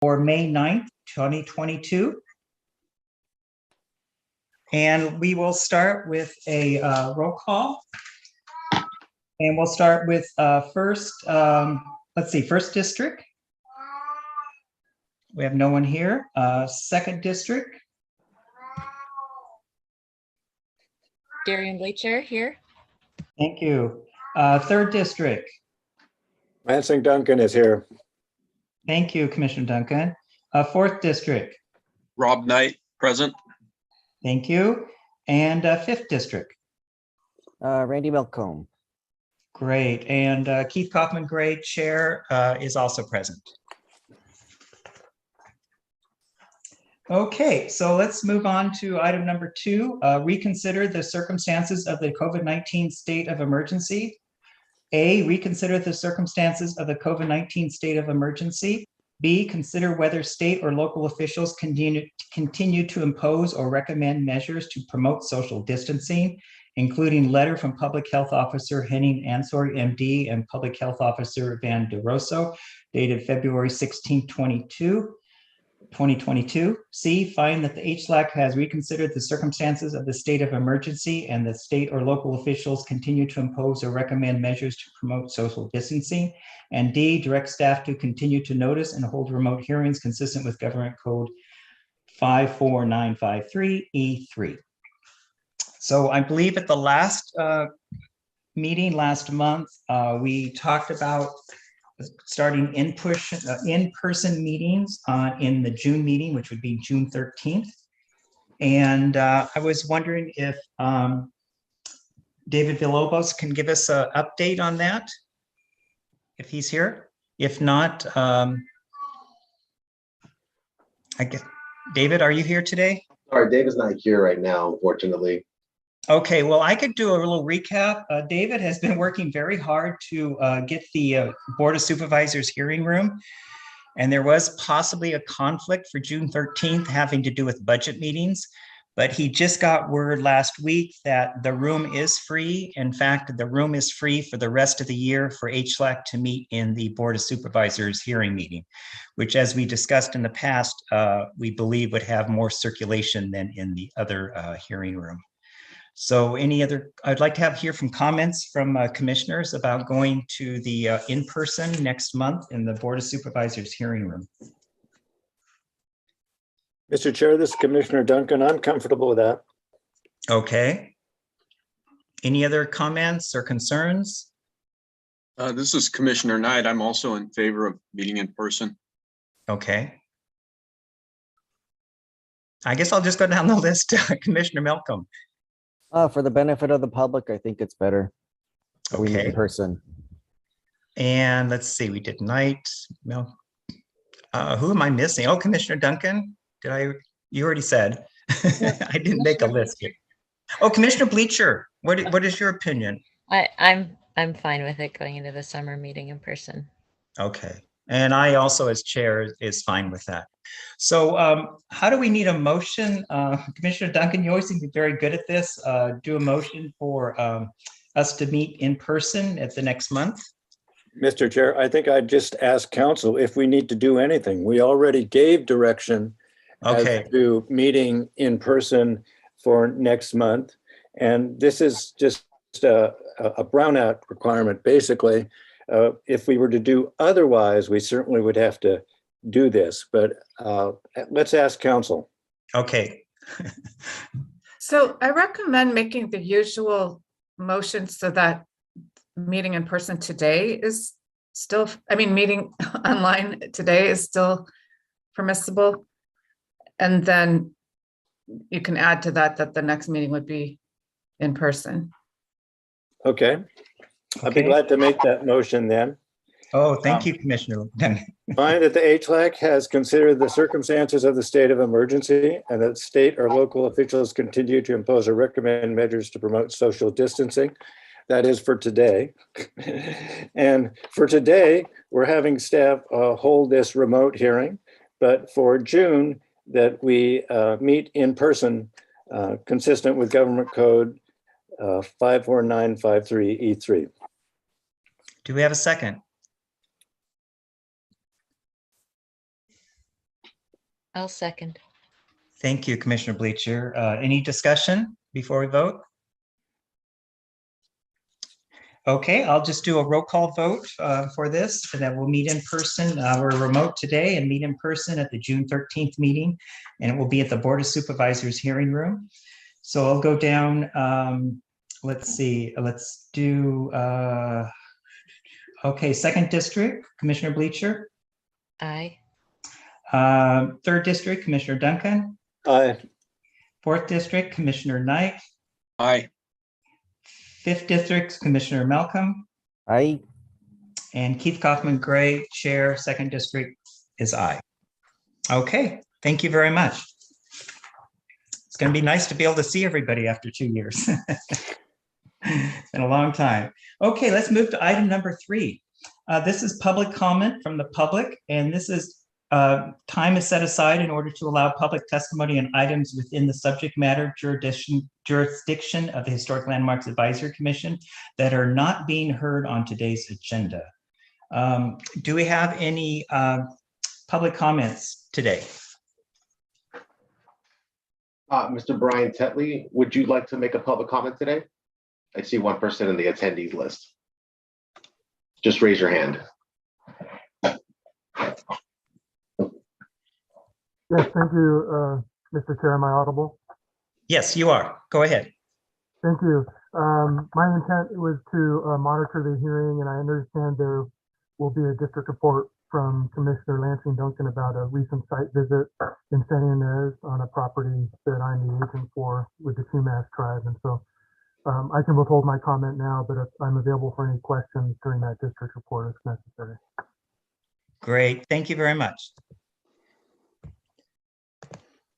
for May 9th, 2022. And we will start with a roll call. And we'll start with first district. We have no one here. Second district. Darian Bleacher here. Thank you. Third district. Lansing Duncan is here. Thank you, Commissioner Duncan. Fourth district. Rob Knight, present. Thank you. And fifth district. Randy Melcomb. Great. And Keith Kaufman, Gray, Chair, is also present. Okay, so let's move on to item number 2, reconsider the circumstances of the COVID-19 state of emergency. A, reconsider the circumstances of the COVID-19 state of emergency. B, consider whether state or local officials continue to impose or recommend measures to promote social distancing, including letter from Public Health Officer Henning Ansori, MD, and Public Health Officer Van De Rosso, dated February 16, 2022. C, find that the HLAC has reconsidered the circumstances of the state of emergency and that state or local officials continue to impose or recommend measures to promote social distancing. And D, direct staff to continue to notice and hold remote hearings consistent with Government Code 54953E3. So I believe at the last meeting last month, we talked about starting in-person meetings in the June meeting, which would be June 13th. And I was wondering if David Villalobos can give us an update on that, if he's here. If not, I guess, David, are you here today? Sorry, David's not here right now, unfortunately. Okay, well, I could do a little recap. David has been working very hard to get the Board of Supervisors hearing room. And there was possibly a conflict for June 13th having to do with budget meetings. But he just got word last week that the room is free. In fact, the room is free for the rest of the year for HLAC to meet in the Board of Supervisors hearing meeting, which, as we discussed in the past, we believe would have more circulation than in the other hearing room. So I'd like to hear from comments from commissioners about going to the in-person next month in the Board of Supervisors hearing room. Mr. Chair, this is Commissioner Duncan. I'm comfortable with that. Okay. Any other comments or concerns? This is Commissioner Knight. I'm also in favor of meeting in person. Okay. I guess I'll just go down the list. Commissioner Melcomb. For the benefit of the public, I think it's better. We meet in person. And let's see, we did Knight. No. Who am I missing? Oh, Commissioner Duncan. You already said. I didn't make a list here. Oh, Commissioner Bleacher. What is your opinion? I'm fine with it going into the summer meeting in person. Okay. And I also, as chair, is fine with that. So how do we need a motion? Commissioner Duncan, you always seem to be very good at this. Do a motion for us to meet in person at the next month. Mr. Chair, I think I'd just ask council if we need to do anything. We already gave direction as to meeting in person for next month. And this is just a brownout requirement, basically. If we were to do otherwise, we certainly would have to do this, but let's ask council. Okay. So I recommend making the usual motion so that meeting in person today is still, meeting online today is still permissible. And then you can add to that the next meeting would be in person. Okay. I'd be glad to make that motion then. Oh, thank you, Commissioner. Find that the HLAC has considered the circumstances of the state of emergency and that state or local officials continue to impose or recommend measures to promote social distancing. That is for today. And for today, we're having staff hold this remote hearing, but for June, that we meet in person consistent with Government Code 54953E3. Do we have a second? I'll second. Thank you, Commissioner Bleacher. Any discussion before we vote? Okay, I'll just do a roll call vote for this, and then we'll meet in person. We're remote today and meet in person at the June 13th meeting, and it will be at the Board of Supervisors hearing room. So I'll go down, let's see, let's do, okay, 2nd District, Commissioner Bleacher. Aye. 3rd District, Commissioner Duncan. Aye. 4th District, Commissioner Knight. Aye. 5th District, Commissioner Malcolm. Aye. And Keith Kaufman Gray, Chair, 2nd District is aye. Okay, thank you very much. It's going to be nice to be able to see everybody after 2 years. It's been a long time. Okay, let's move to item number 3. This is public comment from the public, and this is time is set aside in order to allow public testimony on items within the subject matter jurisdiction of the Historic Landmarks Advisory Commission that are not being heard on today's agenda. Do we have any public comments today? Mr. Brian Tetley, would you like to make a public comment today? I see one person in the attendees list. Just raise your hand. Yes, thank you, Mr. Chair. Am I audible? Yes, you are. Go ahead. Thank you. My intent was to monitor the hearing, and I understand there will be a district report from Commissioner Lansing Duncan about a recent site visit in San Ynez on a property that I'm the agent for with the Chumash tribe. And so I can withhold my comment now, but I'm available for any questions during that district report if necessary. Great. Thank you very much.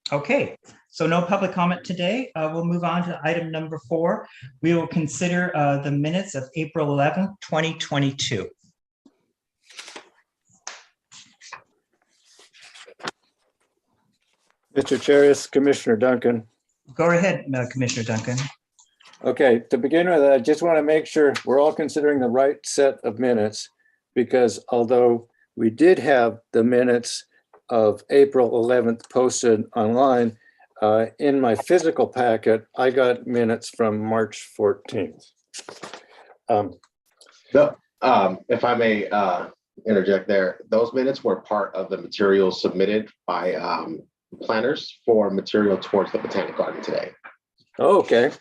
Okay, so no public comment today. We'll move on to item number 4. We will consider the minutes of April 11th, 2022. Mr. Chair, it's Commissioner Duncan. Go ahead, Commissioner Duncan. Okay, to begin with, I just want to make sure we're all considering the right set of minutes, because although we did have the minutes of April 11th posted online, in my physical packet, I got minutes from March 14th. If I may interject there, those minutes were part of the materials submitted by planners for material towards the Botanic Garden today. Okay,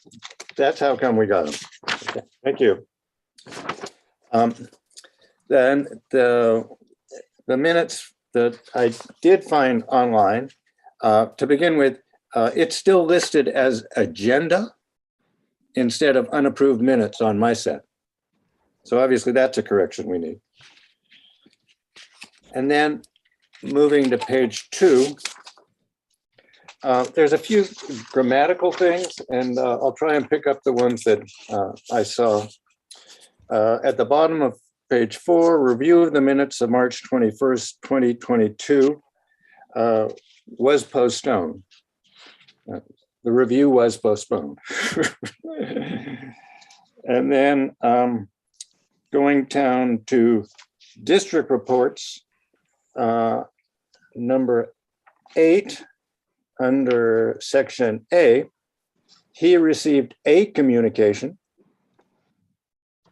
that's how come we got them. Okay, thank you. Then the minutes that I did find online, to begin with, it's still listed as agenda instead of unapproved minutes on my set. So obviously that's a correction we need. And then moving to page 2, there's a few grammatical things, and I'll try and pick up the ones that I saw. At the bottom of page 4, review of the minutes of March 21st, 2022 was postponed. The review was postponed. And then going down to district reports, number 8, under section A, he received a communication.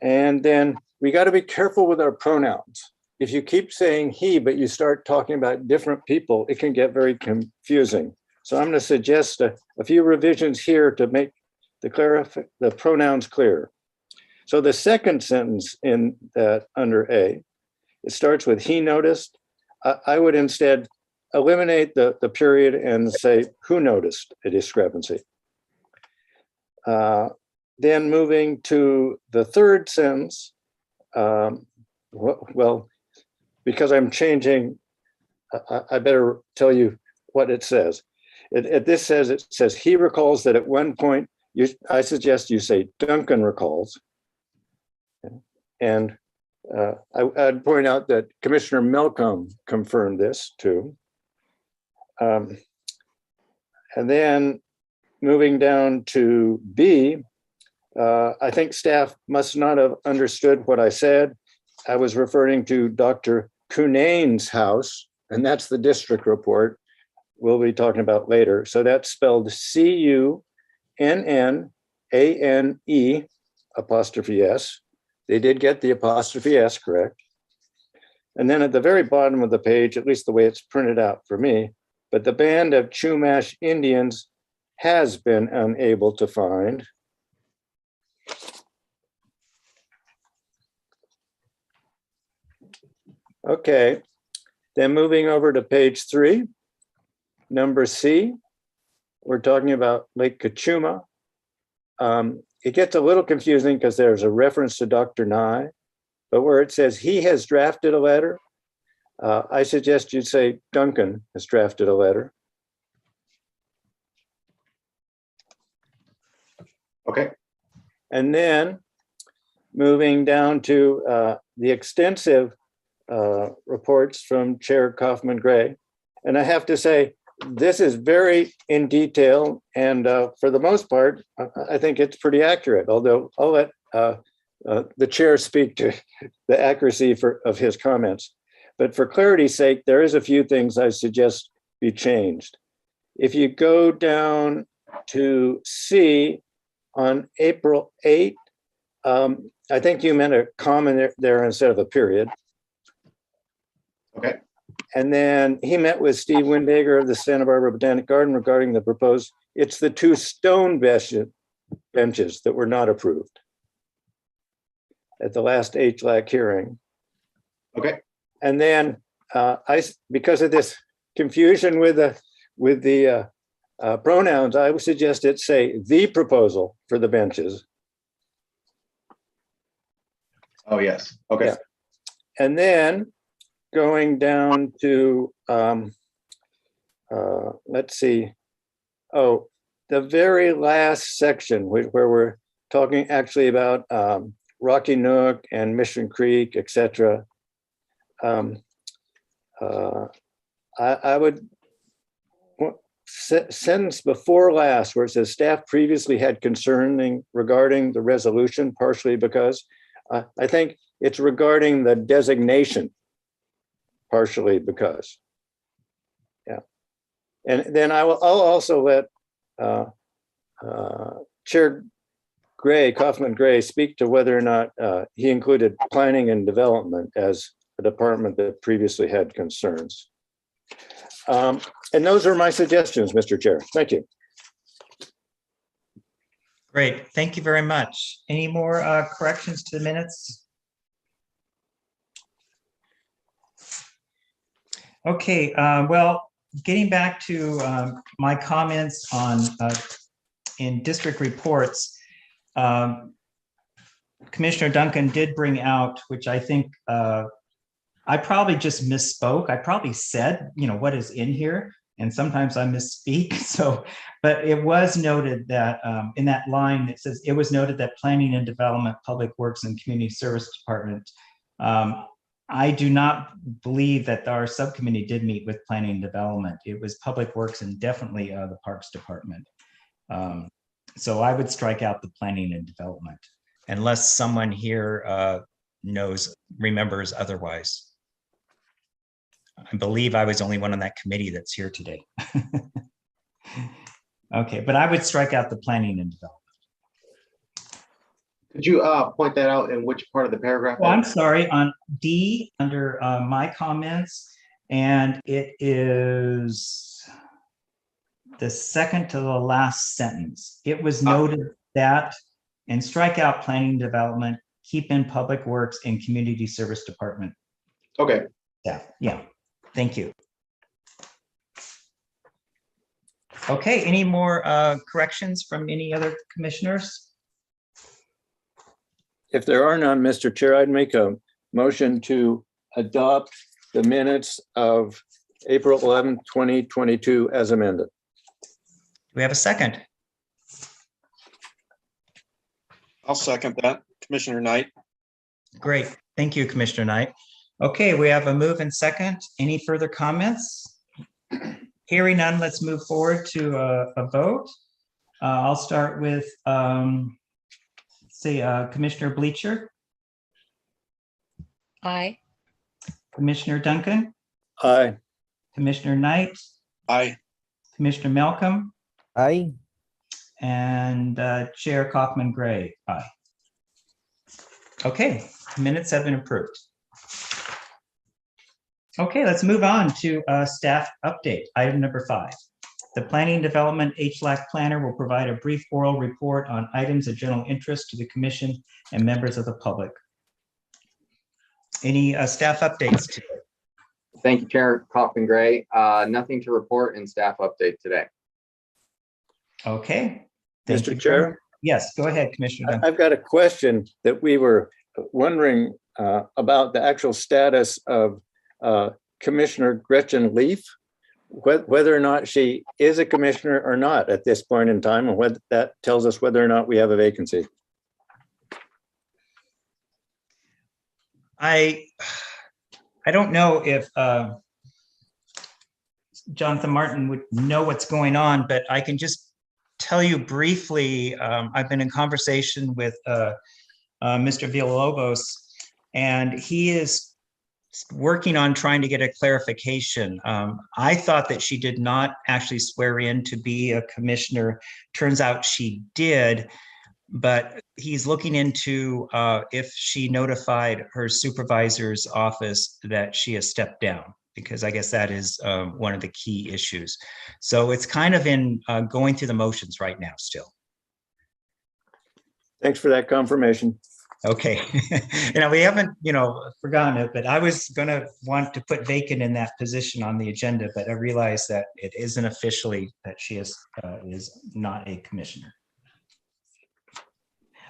And then we got to be careful with our pronouns. If you keep saying he, but you start talking about different people, it can get very confusing. So I'm going to suggest a few revisions here to make the pronouns clear. So the second sentence in that under A, it starts with he noticed. I would instead eliminate the period and say who noticed a discrepancy. Then moving to the third sentence, well, because I'm changing, I better tell you what it says. It says he recalls that at one point, I suggest you say Duncan recalls. And I'd point out that Commissioner Malcolm confirmed this too. And then moving down to B, I think staff must not have understood what I said. I was referring to Dr. Cunane's house, and that's the district report, we'll be talking about later. So that's spelled CUNNANE apostrophe S. They did get the apostrophe S correct. And then at the very bottom of the page, at least the way it's printed out for me, but the band of Chumash Indians has been unable to find. Okay, then moving over to page 3, number C, we're talking about Lake Cachuma. It gets a little confusing because there's a reference to Dr. Nye, but where it says he has drafted a letter, I suggest you say Duncan has drafted a letter. Okay. And then moving down to the extensive reports from Chair Kaufman Gray. And I have to say, this is very in detail. And for the most part, I think it's pretty accurate, although I'll let the chair speak to the accuracy of his comments. But for clarity's sake, there is a few things I suggest be changed. If you go down to C on April 8th, I think you meant a comma there instead of a period. Okay. And then he met with Steve Windager of the Santa Barbara Botanic Garden regarding the proposed, it's the 2 stone benches that were not approved at the last HLAC hearing. Okay. And then because of this confusion with the pronouns, I would suggest it say the proposal for the benches. Oh, yes. Okay. Yeah. And then going down to, let's see. Oh, the very last section where we're talking actually about Rocky Nook and Mission Creek, etc. I would sentence before last where it says staff previously had concerning regarding the resolution, partially because I think it's regarding the designation, partially because. Yeah. And then I'll also let Chair Gray, Kaufman Gray, speak to whether or not he included planning and development as a department that previously had concerns. And those are my suggestions, Mr. Chair. Thank you. Great, thank you very much. Any more corrections to the minutes? Okay, well, getting back to my comments on in district reports, Commissioner Duncan did bring out, which I think I probably just misspoke. I probably said, what is in here, and sometimes I misspeak. So, but it was noted that in that line, it says, it was noted that Planning and Development, Public Works and Community Service Department. I do not believe that our subcommittee did meet with Planning and Development. It was Public Works and definitely the Parks Department. So I would strike out the Planning and Development unless someone here remembers otherwise. I believe I was the only one on that committee that's here today. Okay, but I would strike out the Planning and Development. Could you point that out in which part of the paragraph? Oh, I'm sorry, on D under my comments, and it is the second to the last sentence. It was noted that, and strike out Planning and Development, keep in Public Works and Community Service Department. Okay. Yeah, thank you. Okay, any more corrections from any other commissioners? If there are none, Mr. Chair, I'd make a motion to adopt the minutes of April 11th, 2022 as amended. Do we have a second? I'll second that. Commissioner Knight. Great, thank you, Commissioner Knight. Okay, we have a move and second. Any further comments? Hearing none, let's move forward to a vote. I'll start with Commissioner Bleacher. Aye. Commissioner Duncan. Aye. Commissioner Knight. Aye. Commissioner Malcolm, Aye. and Chair Kaufman Gray. Aye. Okay, minutes have been approved. Okay, let's move on to staff update. Item number 5. The Planning and Development HLAC planner will provide a brief oral report on items of general interest to the commission and members of the public. Any staff updates today? Thank you, Chair Kaufman Gray. Nothing to report in staff update today. Okay. Thank you. Mr. Chair, Yes, go ahead, Commissioner Duncan. I've got a question that we were wondering about the actual status of Commissioner Gretchen Leaf, whether or not she is a commissioner or not at this point in time, and what that tells us whether or not we have a vacancy. I don't know if Jonathan Martin would know what's going on, but I can just tell you briefly, I've been in conversation with Mr. Villalobos, and he is working on trying to get a clarification. I thought that she did not actually swear in to be a commissioner. Turns out she did, but he's looking into if she notified her supervisor's office that she has stepped down, because I guess that is one of the key issues. So it's kind of in going through the motions right now still. Thanks for that confirmation. Okay. We haven't, forgotten it, but I was going to want to put vacant in that position on the agenda, but I realized that it isn't officially that she is not a commissioner.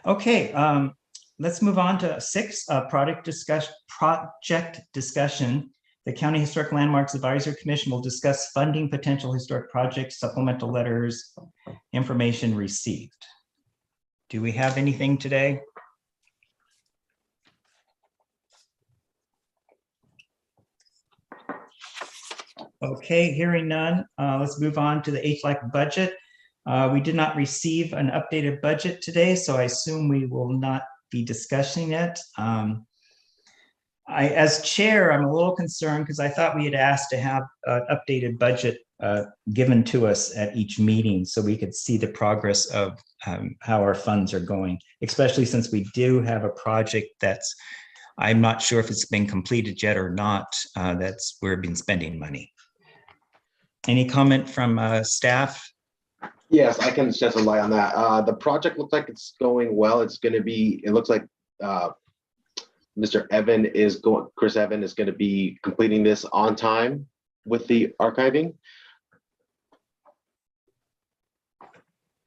Okay, let's move on to 6, project discussion. The County Historic Landmarks Advisory Commission will discuss funding potential historic projects, supplemental letters, information received. Do we have anything today? Okay, hearing none, let's move on to the HLAC budget. We did not receive an updated budget today, so I assume we will not be discussing it. As chair, I'm a little concerned because I thought we had asked to have an updated budget given to us at each meeting so we could see the progress of how our funds are going, especially since we do have a project that's, I'm not sure if it's been completed yet or not, that's where we've been spending money. Any comment from staff? Yes, I can shed some light on that. The project looks like it's going well. It looks like Chris Evan is going to be completing this on time with the archiving.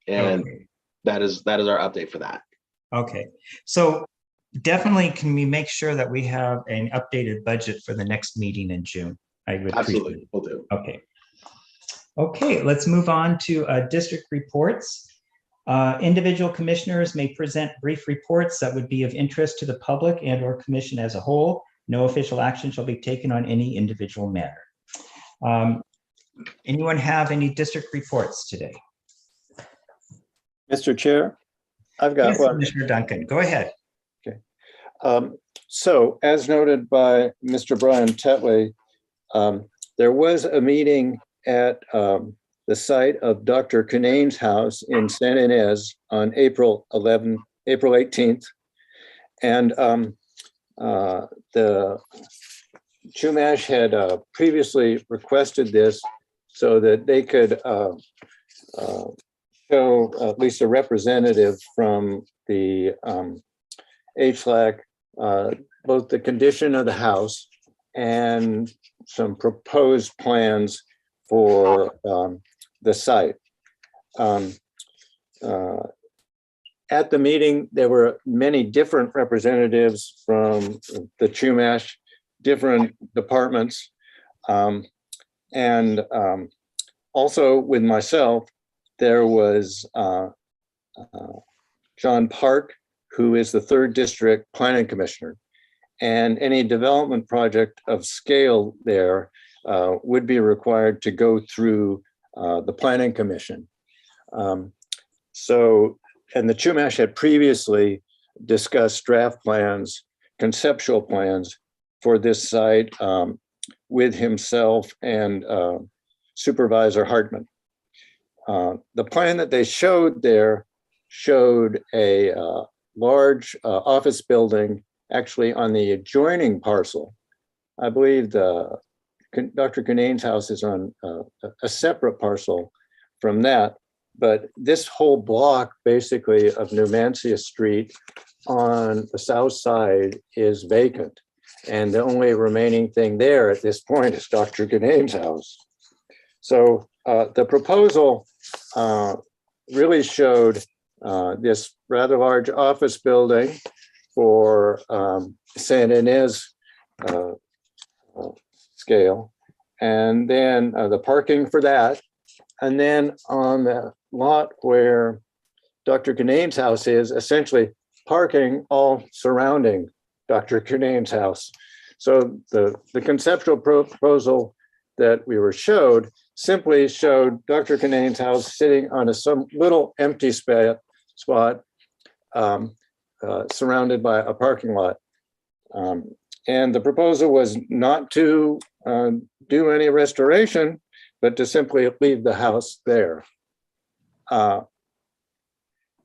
And okay. that is our update for that. Okay, so definitely can we make sure that we have an updated budget for the next meeting in June? I would Absolutely, we'll do. Okay. Okay, let's move on to district reports. Individual commissioners may present brief reports that would be of interest to the public and or commission as a whole. No official action shall be taken on any individual matter. Anyone have any district reports today? Mr. Chair, I've got Yes, one. Commissioner Duncan, go ahead. Okay. So as noted by Mr. Brian Tetley, there was a meeting at the site of Dr. Cunane's house in San Ynez on April 18th. And the Chumash had previously requested this so that they could show at least a representative from the HLAC, both the condition of the house and some proposed plans for the site. At the meeting, there were many different representatives from the Chumash, different departments, and also with myself, there was John Park, who is the 3rd District Planning Commissioner, and any development project of scale there would be required to go through the Planning Commission. And the Chumash had previously discussed draft plans, conceptual plans for this site with himself and Supervisor Hartman. The plan that they showed there showed a large office building actually on the adjoining parcel. I believe Dr. Kinane's house is on a separate parcel from that, but this whole block basically of Numancia Street on the south side is vacant. And the only remaining thing there at this point is Dr. Kinane's house. So the proposal really showed this rather large office building for San Ynez scale, and then the parking for that. And then on the lot where Dr. Kinane's house is, essentially parking all surrounding Dr. Kinane's house. So the conceptual proposal that we were showed simply showed Dr. Kinane's house sitting on some little empty spot surrounded by a parking lot. And the proposal was not to do any restoration, but to simply leave the house there. So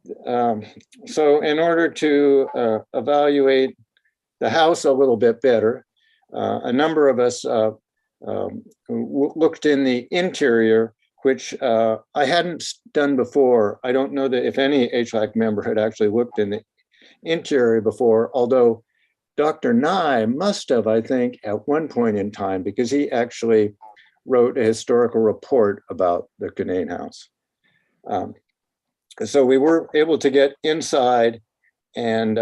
in order to evaluate the house a little bit better, a number of us looked in the interior, which I hadn't done before. I don't know that if any HLAC member had actually looked in the interior before, although Dr. Nye must have, I think, at one point in time, because he actually wrote a historical report about the Kinane house. So we were able to get inside, and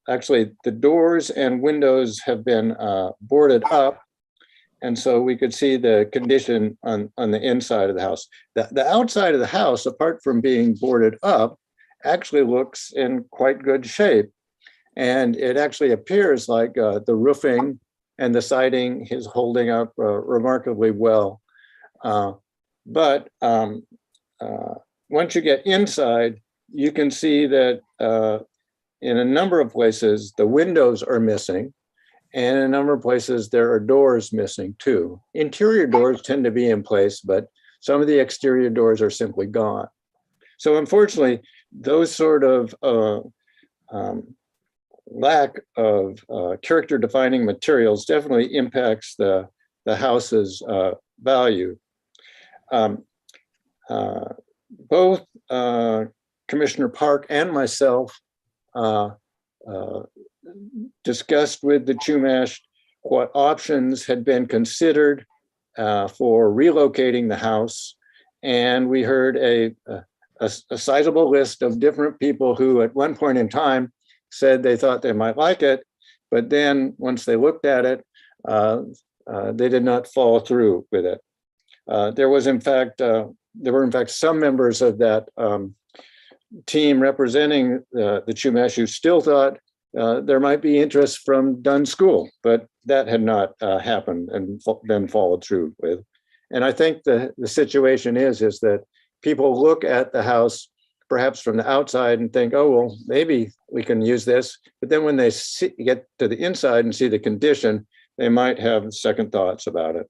actually the doors and windows have been boarded up. And so we could see the condition on the inside of the house. The outside of the house, apart from being boarded up, actually looks in quite good shape. And it actually appears like the roofing and the siding is holding up remarkably well. But once you get inside, you can see that in a number of places, the windows are missing. And in a number of places, there are doors missing too. Interior doors tend to be in place, but some of the exterior doors are simply gone. So unfortunately, those sort of lack of character defining materials definitely impacts the house's value. Both Commissioner Park and myself discussed with the Chumash what options had been considered for relocating the house. And we heard a sizable list of different people who at one point in time said they thought they might like it, but then once they looked at it, they did not follow through with it. There were in fact some members of that team representing the Chumash who still thought there might be interest from Dunn School, but that had not happened and been followed through with. And I think the situation is that people look at the house perhaps from the outside and think, oh, well, maybe we can use this. But then when they get to the inside and see the condition, they might have second thoughts about it.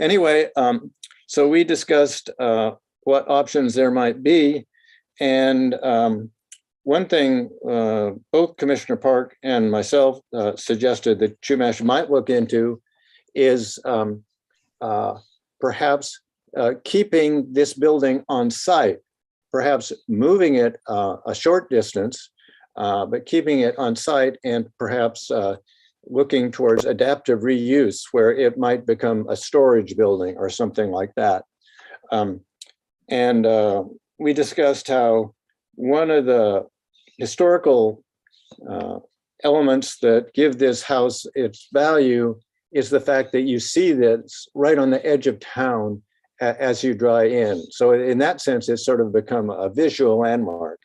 Anyway, so we discussed what options there might be. And one thing both Commissioner Park and myself suggested that Chumash might look into is perhaps keeping this building on site, perhaps moving it a short distance, but keeping it on site and perhaps looking towards adaptive reuse where it might become a storage building or something like that. And we discussed how one of the historical elements that give this house its value is the fact that you see this right on the edge of town as you drive in. So in that sense, it's sort of become a visual landmark.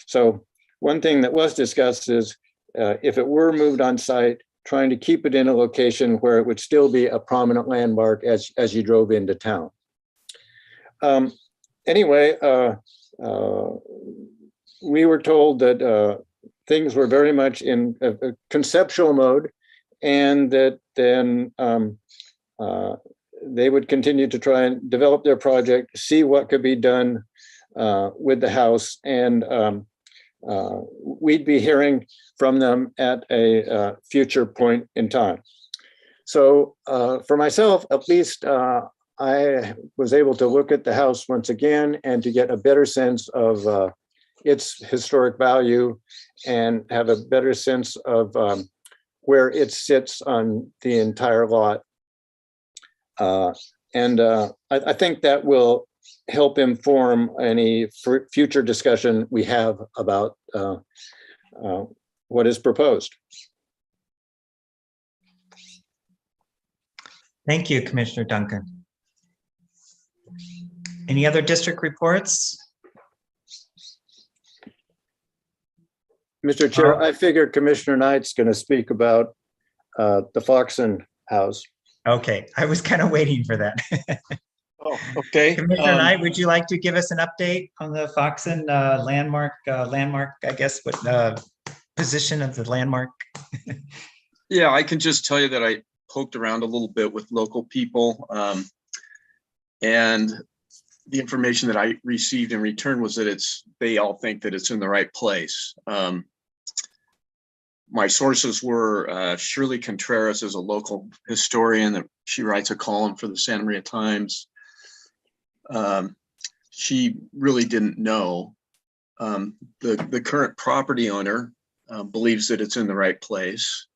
So one thing that was discussed is if it were moved on site, trying to keep it in a location where it would still be a prominent landmark as you drove into town. Anyway, we were told that things were very much in a conceptual mode, and that then they would continue to try and develop their project, see what could be done with the house, and we'd be hearing from them at a future point in time. So for myself, at least, I was able to look at the house once again and to get a better sense of its historic value and have a better sense of where it sits on the entire lot. I think that will help inform any future discussion we have about what is proposed. Thank you, Commissioner Duncan. Any other district reports? Mr. Chair, I figured Commissioner Knight's going to speak about the Foxen house. Okay, I was kind of waiting for that. Oh, okay. Commissioner Knight, would you like to give us an update on the Foxen landmark, I guess, what position of the landmark? Yeah, I can just tell you that I poked around a little bit with local people. And the information that I received in return was that they all think that it's in the right place. My sources were Shirley Contreras is a local historian that she writes a column for the Santa Maria Times. She really didn't know. The current property owner believes that it's in the right place.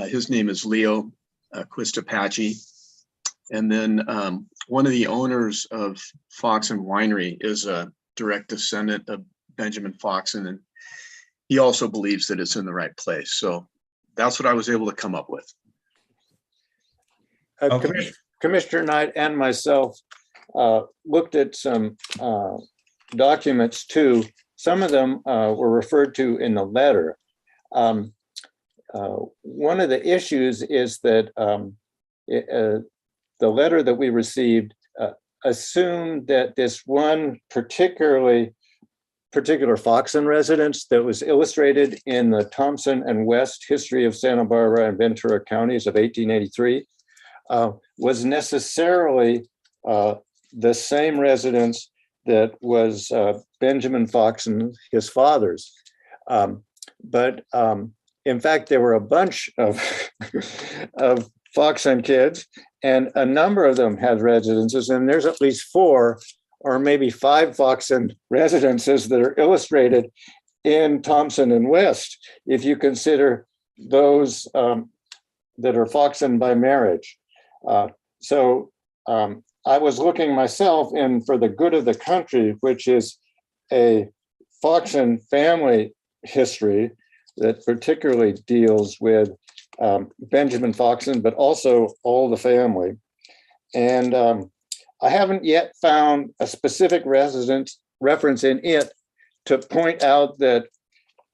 His name is Leo Quistapachi. And then one of the owners of Foxen Winery is a direct descendant of Benjamin Foxen, and he also believes that it's in the right place. So that's what I was able to come up with. Okay. Commissioner Knight and myself looked at some documents too. Some of them were referred to in the letter. One of the issues is that the letter that we received assumed that this one particular Foxen residence that was illustrated in the Thompson and West History of Santa Barbara and Ventura Counties of 1883 was necessarily the same residence that was Benjamin Foxen, his father's. But in fact, there were a bunch of Foxen kids, and a number of them had residences, and there's at least 4 or maybe 5 Foxen residences that are illustrated in Thompson and West, if you consider those that are Foxen by marriage. So I was looking myself in For the Good of the Country, which is a Foxen family history that particularly deals with Benjamin Foxen, but also all the family. And I haven't yet found a specific reference in it to point out that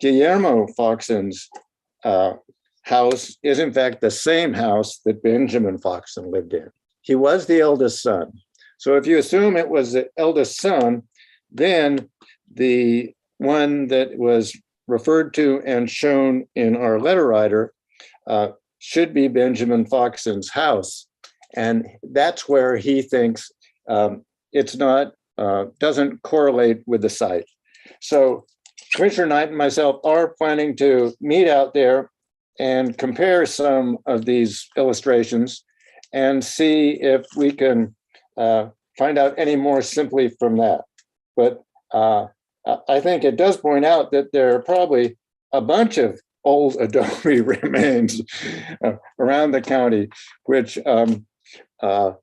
Guillermo Foxen's house is in fact the same house that Benjamin Foxen lived in. He was the eldest son. So if you assume it was the eldest son, then the one that was referred to and shown in our letter writer should be Benjamin Foxen's house. And that's where he thinks it's not, doesn't correlate with the site. So Commissioner Knight and myself are planning to meet out there and compare some of these illustrations and see if we can find out any more simply from that. But I think it does point out that there are probably a bunch of old adobe remains around the county, which are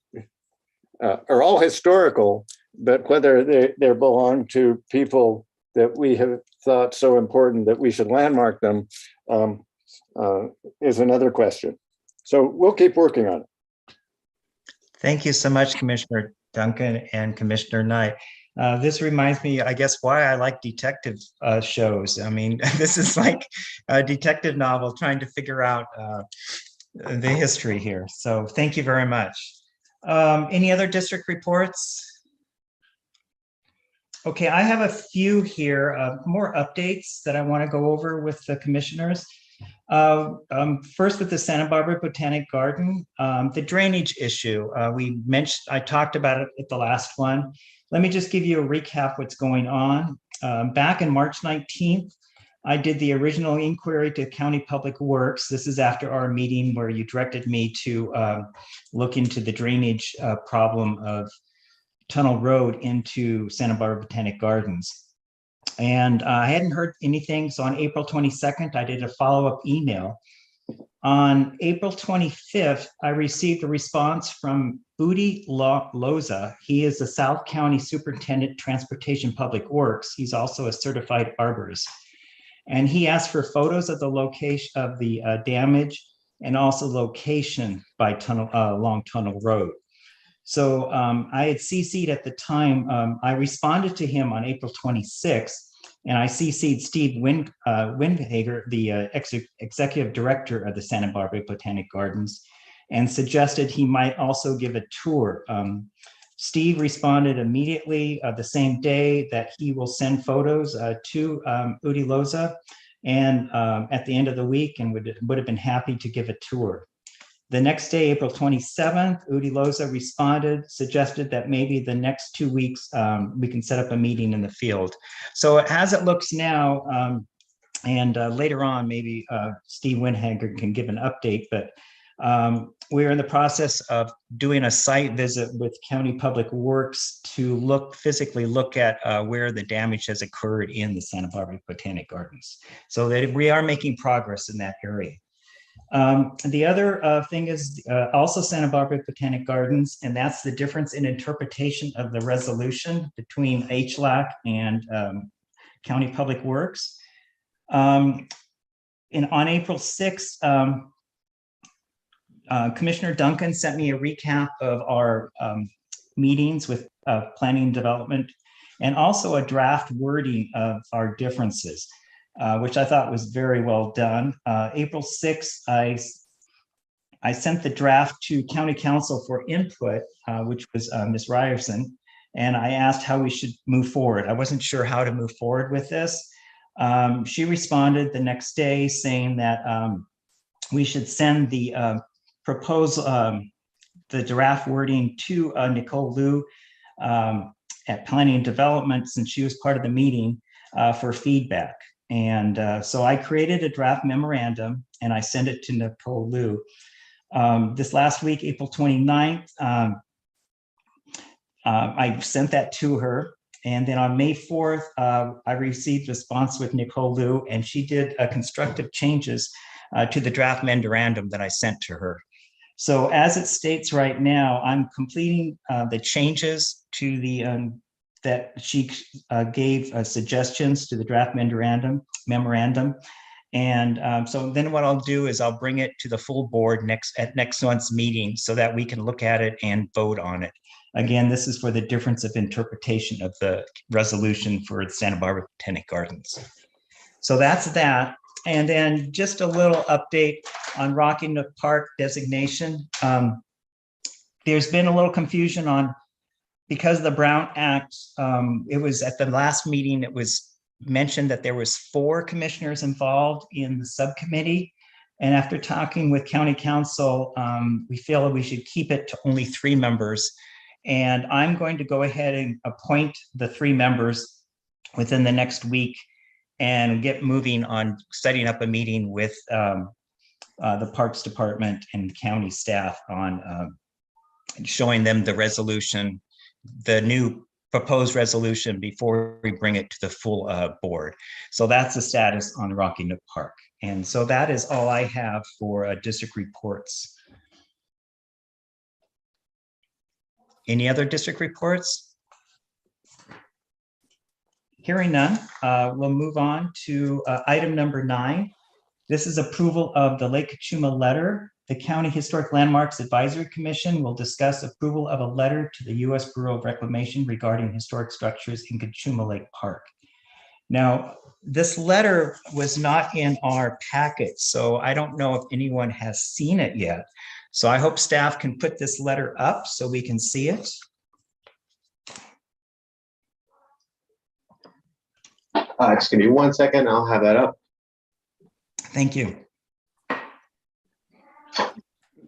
all historical, but whether they belong to people that we have thought so important that we should landmark them is another question. So we'll keep working on it. Thank you so much, Commissioner Duncan and Commissioner Knight. This reminds me, I guess, why I like detective shows. I mean, this is like a detective novel trying to figure out the history here. So thank you very much. Any other district reports? Okay, I have a few here, more updates that I want to go over with the commissioners. First with the Santa Barbara Botanic Garden, the drainage issue. I talked about it at the last one. Let me just give you a recap what's going on. Back in March 19th, I did the original inquiry to County Public Works. This is after our meeting where you directed me to look into the drainage problem of Tunnel Road into Santa Barbara Botanic Gardens. And I hadn't heard anything. So on April 22nd, I did a follow-up email. On April 25th, I received a response from Udi Loza. He is the South County Superintendent, Transportation Public Works. He's also a certified arborist. And he asked for photos of the location of the damage and also location by along Tunnel Road. So I had CC'd at the time. I responded to him on April 26th, and I CC'd Steve Windhager, the executive director of the Santa Barbara Botanic Gardens, and suggested he might also give a tour. Steve responded immediately the same day that he will send photos to Udi Loza, and at the end of the week, and would have been happy to give a tour. The next day, April 27th, Udi Loza responded, suggested that maybe the next 2 weeks we can set up a meeting in the field. So as it looks now, and later on, maybe Steve Windhager can give an update, but we're in the process of doing a site visit with County Public Works to physically look at where the damage has occurred in the Santa Barbara Botanic Gardens. So that we are making progress in that area. The other thing is also Santa Barbara Botanic Gardens, and that's the difference in interpretation of the resolution between HLAC and County Public Works. On April 6th, Commissioner Duncan sent me a recap of our meetings with planning and development, and also a draft wording of our differences. Which I thought was very well done. April 6th, I sent the draft to County Council for input, which was Ms. Ryerson, and I asked how we should move forward. I wasn't sure how to move forward with this. She responded the next day saying that we should send the the draft wording to Nicole Liu at Planning and Development, since she was part of the meeting, for feedback. And so I created a draft memorandum and I sent it to Nicole Liu. This last week, April 29th, I sent that to her. And then on May 4th, I received a response with Nicole Liu, and she did constructive changes to the draft memorandum that I sent to her. So as it states right now, I'm completing the changes to the that she gave suggestions to the draft memorandum. And so then what I'll do is I'll bring it to the full board at next month's meeting so that we can look at it and vote on it. Again, this is for the difference of interpretation of the resolution for the Santa Barbara Botanic Gardens. So that's that. And then just a little update on Rocky Nook Park designation. There's been a little confusion on, because of the Brown Act, it was at the last meeting, it was mentioned that there was 4 commissioners involved in the subcommittee. And after talking with County Council, we feel that we should keep it to only 3 members. And I'm going to go ahead and appoint the 3 members within the next week and get moving on setting up a meeting with the Parks Department and county staff on showing them the resolution, the new proposed resolution, before we bring it to the full board. So that's the status on Rocky Nook Park. And so that is all I have for district reports. Any other district reports? Hearing none, we'll move on to item number 9. This is approval of the Lake Cachuma letter. The County Historic Landmarks Advisory Commission will discuss approval of a letter to the U.S. Bureau of Reclamation regarding historic structures in Cachuma Lake Park. Now, this letter was not in our packet, so I don't know if anyone has seen it yet. So I hope staff can put this letter up so we can see it. Just give me 1 second, I'll have that up. Thank you.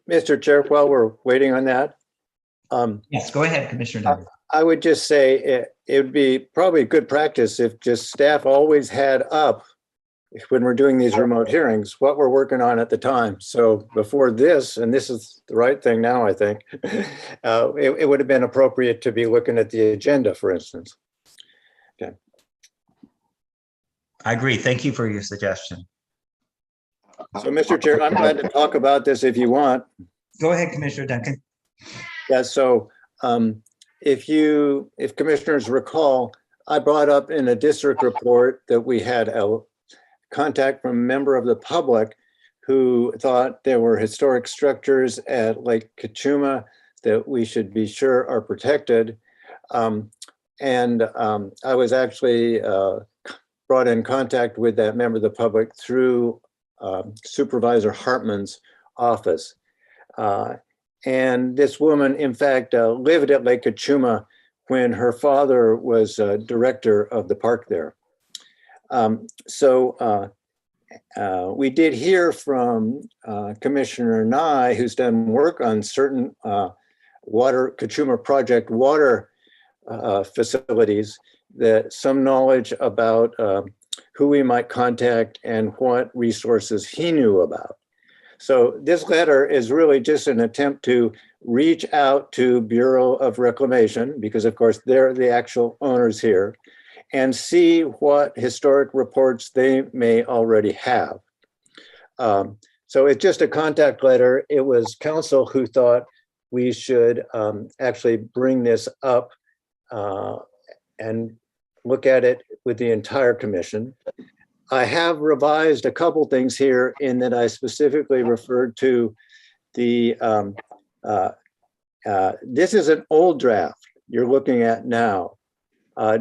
Mr. Chair, while we're waiting on that, Yes, go ahead, Commissioner Duncan. I would just say it would be probably good practice if just staff always had up, when we're doing these remote hearings, what we're working on at the time. So before this, and this is the right thing now, I think, it would have been appropriate to be looking at the agenda, for instance. Okay. I agree. Thank you for your suggestion. So, Mr. Chair, I'm glad to talk about this if you want. Go ahead, Commissioner Duncan. Yeah, so if commissioners recall, I brought up in a district report that we had a contact from a member of the public who thought there were historic structures at Lake Kachuma that we should be sure are protected. I was actually brought in contact with that member of the public through Supervisor Hartman's office. And this woman, in fact, lived at Lake Kachuma when her father was director of the park there. We did hear from Commissioner Nye, who's done work on certain Kachuma project water facilities, that some knowledge about who we might contact and what resources he knew about. So this letter is really just an attempt to reach out to Bureau of Reclamation, because of course they're the actual owners here, and see what historic reports they may already have. So it's just a contact letter. It was council who thought we should actually bring this up and look at it with the entire commission. I have revised a couple things here in that I specifically referred to the, this is an old draft you're looking at now.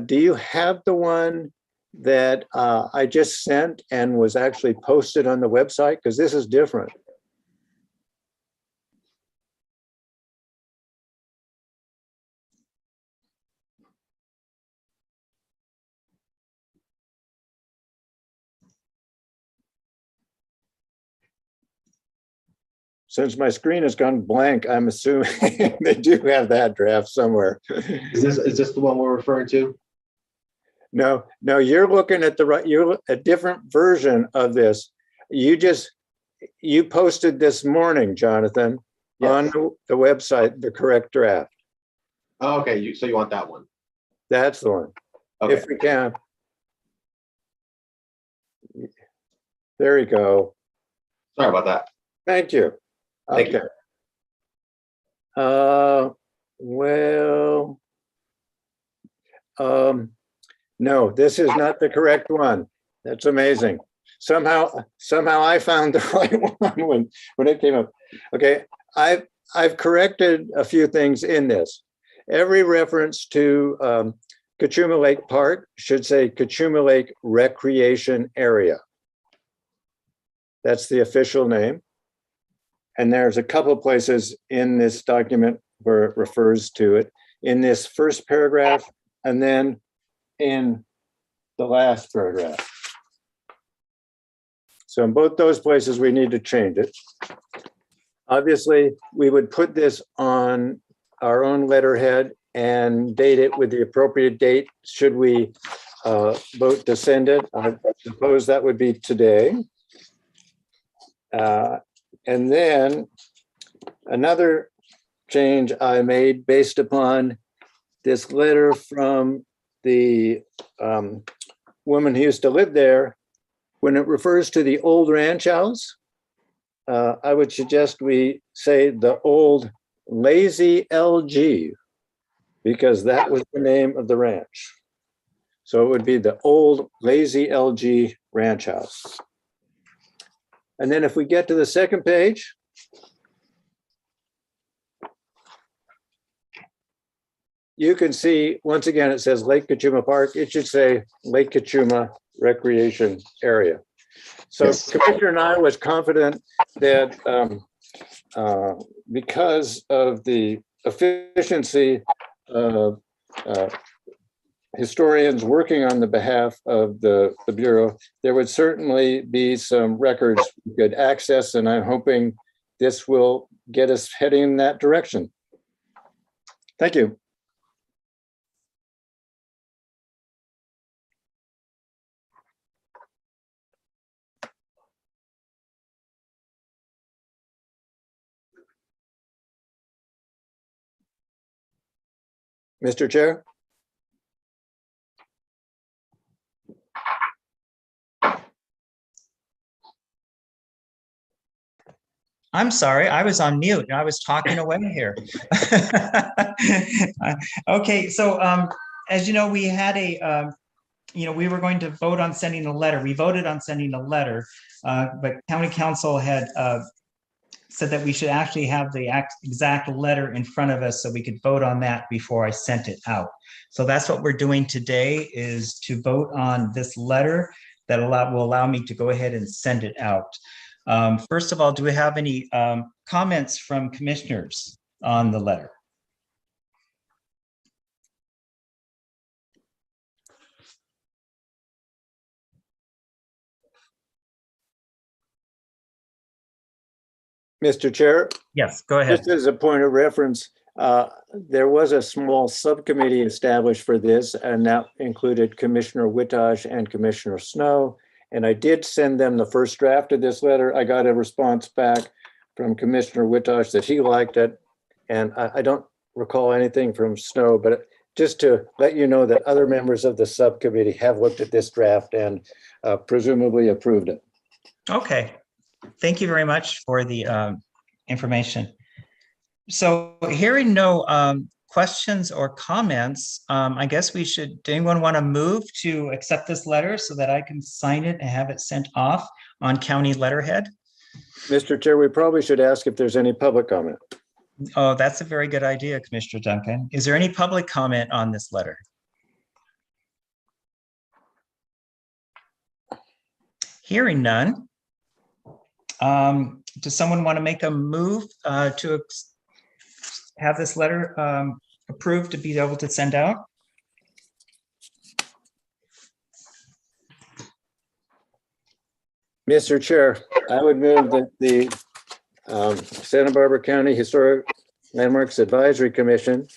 Do you have the one that I just sent and was actually posted on the website? Because this is different. Since my screen has gone blank, I'm assuming they do have that draft somewhere. Is this the one we're referring to? No, you're looking at the right, you're a different version of this. You posted this morning, Jonathan, Yes. on the website, the correct draft. Oh, okay, so you want that one? That's the one, Okay. if we can. There you go. Sorry about that. Thank you. Thank you. No, this is not the correct one. That's amazing. Somehow I found the right one when it came up. Okay, I've corrected a few things in this. Every reference to Kachuma Lake Park should say Kachuma Lake Recreation Area. That's the official name. And there's a couple places in this document where it refers to it, in this first paragraph and then in the last paragraph. So in both those places, we need to change it. Obviously, we would put this on our own letterhead and date it with the appropriate date should we vote to send it. I suppose that would be today. And then another change I made based upon this letter from the woman who used to live there. When it refers to the old ranch house, I would suggest we say the old Lazy LG, because that was the name of the ranch. So it would be the old Lazy LG ranch house. And then if we get to the second page, you can see, once again, it says Lake Kachuma Park. It should say Lake Kachuma Recreation Area. So Yes. Commissioner and I was confident that because of the efficiency of historians working on the behalf of the Bureau, there would certainly be some records we could access, and I'm hoping this will get us heading in that direction. Thank you. Mr. Chair? I'm sorry, I was on mute. I was talking away here. Okay, so as you know, we had a, we were going to vote on sending a letter. We voted on sending a letter, but County Council had said that we should actually have the exact letter in front of us so we could vote on that before I sent it out. So that's what we're doing today, is to vote on this letter that will allow me to go ahead and send it out. First of all, do we have any comments from commissioners on the letter? Mr. Chair? Yes, go ahead. Just as a point of reference, there was a small subcommittee established for this, and that included Commissioner Whittosh and Commissioner Snow. And I did send them the first draft of this letter. I got a response back from Commissioner Whittosh that he liked it. And I don't recall anything from Snow, but just to let you know that other members of the subcommittee have looked at this draft and presumably approved it. Okay, thank you very much for the information. So hearing no questions or comments, I guess we should, do anyone want to move to accept this letter so that I can sign it and have it sent off on county letterhead? Mr. Chair, we probably should ask if there's any public comment. Oh, that's a very good idea, Commissioner Duncan. Is there any public comment on this letter? Hearing none. Does someone want to make a move to have this letter approved to be able to send out? Mr. Chair, I would move that the Santa Barbara County Historic Landmarks Advisory Commission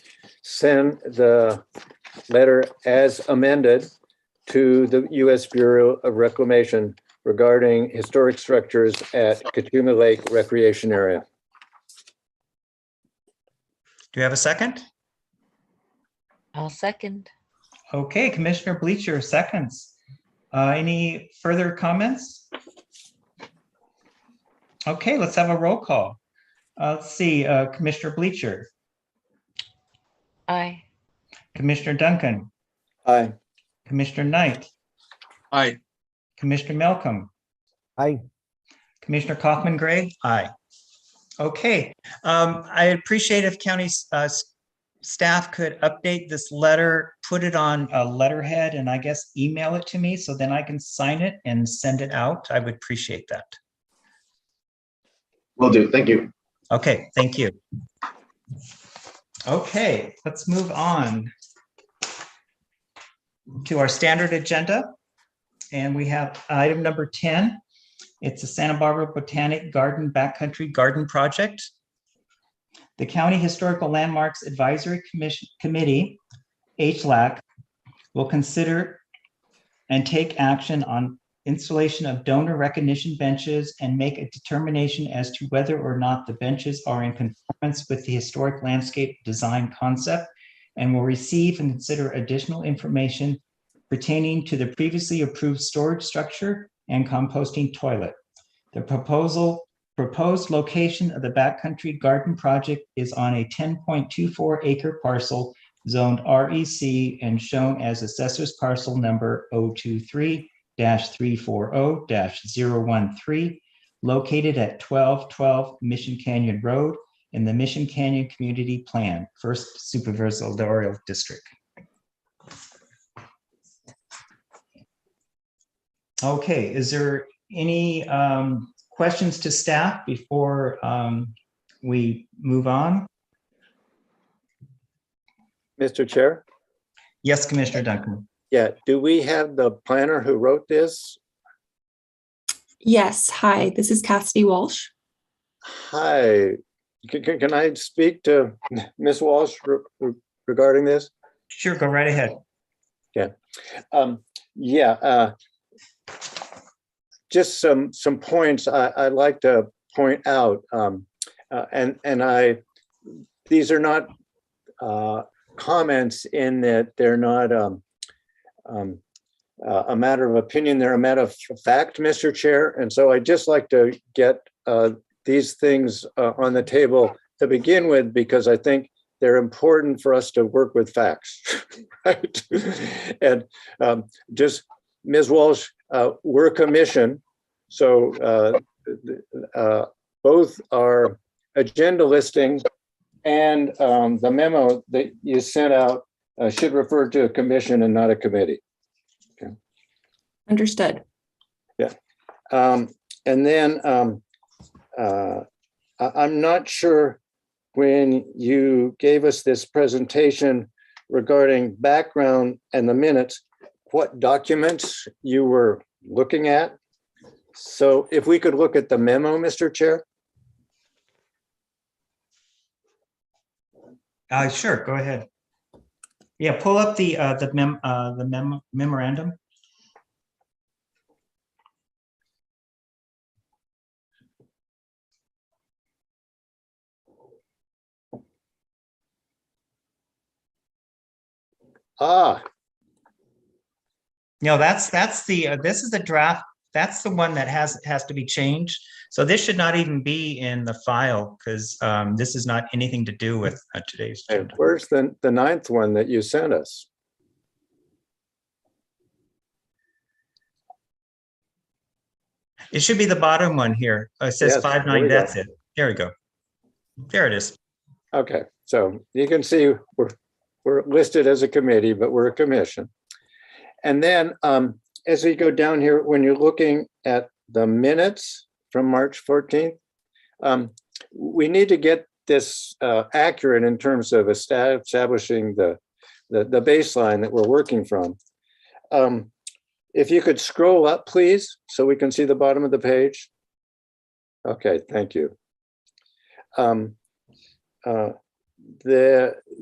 send the letter as amended to the U.S. Bureau of Reclamation regarding historic structures at Kachuma Lake Recreation Area. Do you have a second? I'll second. Okay, Commissioner Bleacher seconds. Any further comments? Okay, let's have a roll call. Let's see, Commissioner Bleacher, Aye. Commissioner Duncan, Aye. Commissioner Knight, Aye. Commissioner Malcolm, Aye. Commissioner Kaufman Gray, aye. Okay, I appreciate if county staff could update this letter, put it on a letterhead, and I guess email it to me so then I can sign it and send it out. I would appreciate that. Will do. Thank you. Okay, thank you. Okay, let's move on to our standard agenda. And we have item number 10. It's the Santa Barbara Botanic Garden Backcountry Garden Project. The County Historical Landmarks Advisory Committee, HLAC, will consider and take action on installation of donor recognition benches and make a determination as to whether or not the benches are in conformance with the historic landscape design concept, and will receive and consider additional information pertaining to the previously approved storage structure and composting toilet. The proposed location of the backcountry garden project is on a 10.24 acre parcel zoned REC and shown as assessor's parcel number 023-340-013, located at 1212 Mission Canyon Road in the Mission Canyon Community Plan, 1st Supervisorial District. Okay, is there any questions to staff before we move on? Mr. Chair? Yes, Commissioner Duncan. Yeah, do we have the planner who wrote this? Yes. Hi, this is Cassidy Walsh. Hi, can I speak to Ms. Walsh regarding this? Sure, go right ahead. Just some points I'd like to point out, these are not comments in that they're not a matter of opinion, they're a matter of fact, Mr. Chair. And so I'd just like to get these things on the table to begin with, because I think they're important for us to work with facts, right? And just, Ms. Walsh, we're a commission, so both our agenda listing and the memo that you sent out should refer to a commission and not a committee. Okay. Understood. Yeah. And then I'm not sure when you gave us this presentation regarding background and the minutes, what documents you were looking at. So if we could look at the memo, Mr. Chair. Sure, go ahead. Yeah, pull up the memorandum. No, that's the this is the draft. That's the one that has to be changed. So this should not even be in the file, because this is not anything to do with today's agenda. Where's the ninth one that you sent us? It should be the bottom one here. It says Yes, 5.9. That's it. There we go. There it is. Okay, so you can see we're listed as a committee, but we're a commission. And then as we go down here, when you're looking at the minutes from March 14th, we need to get this accurate in terms of establishing the baseline that we're working from. If you could scroll up, please, so we can see the bottom of the page. Okay, thank you.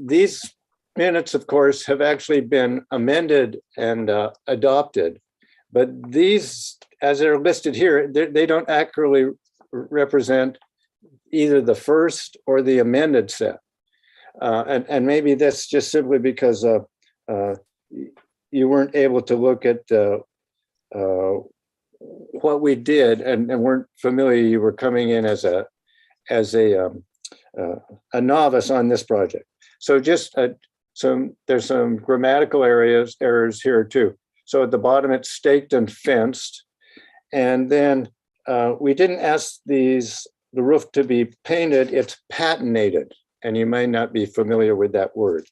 These minutes, of course, have actually been amended and adopted, but these, as they're listed here, they don't accurately represent either the first or the amended set. And maybe that's just simply because you weren't able to look at what we did and weren't familiar. You were coming in as a novice on this project. So just there's some grammatical errors here too. So at the bottom, it's staked and fenced. And then we didn't ask the roof to be painted, it's patinated. And you may not be familiar with that word.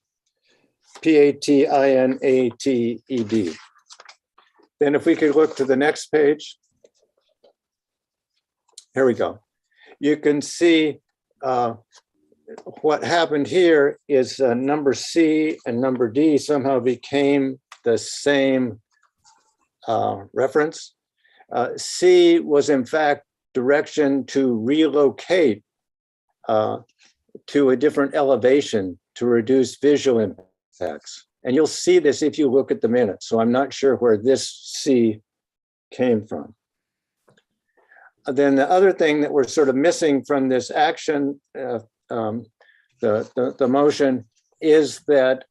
P-A-T-I-N-A-T-E-D. Then if we could look to the next page. Here we go. You can see what happened here is number C and number D somehow became the same reference. C was in fact direction to relocate to a different elevation to reduce visual impacts. And you'll see this if you look at the minutes. So I'm not sure where this C came from. Then the other thing that we're sort of missing from this action, the motion, is that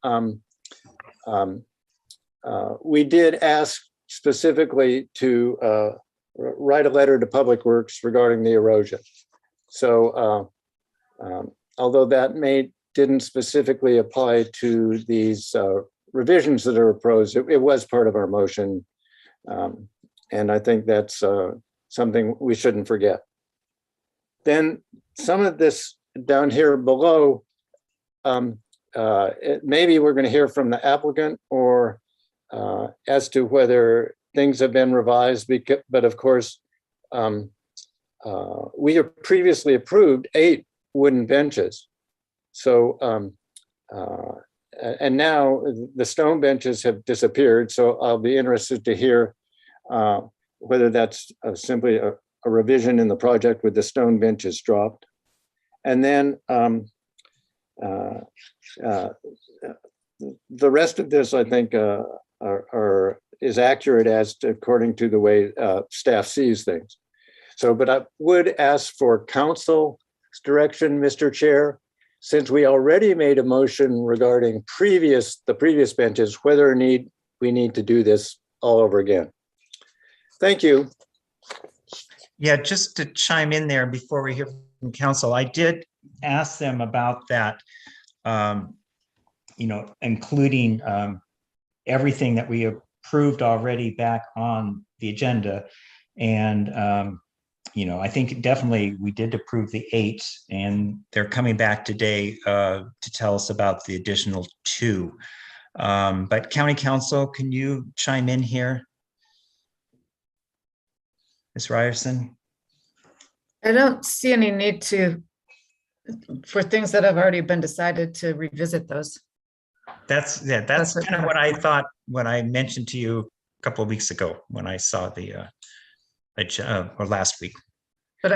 we did ask specifically to write a letter to Public Works regarding the erosion. So although that didn't specifically apply to these revisions that are proposed, it was part of our motion. And I think that's something we shouldn't forget. Then some of this down here below, maybe we're going to hear from the applicant or as to whether things have been revised, but of course, we have previously approved 8 wooden benches. So, and now the stone benches have disappeared. So I'll be interested to hear whether that's simply a revision in the project with the stone benches dropped. And then the rest of this, I think, is accurate according to the way staff sees things. So, but I would ask for council's direction, Mr. Chair, since we already made a motion regarding the previous benches, whether we need to do this all over again. Thank you. Yeah, just to chime in there before we hear from council, I did ask them about that, including everything that we approved already back on the agenda. And, I think definitely we did approve the 8, and they're coming back today to tell us about the additional 2. But County Council, can you chime in here? Ms. Ryerson? I don't see any need for things that have already been decided to revisit those. That's kind of what I thought when I mentioned to you a couple of weeks ago when I saw the or last week. But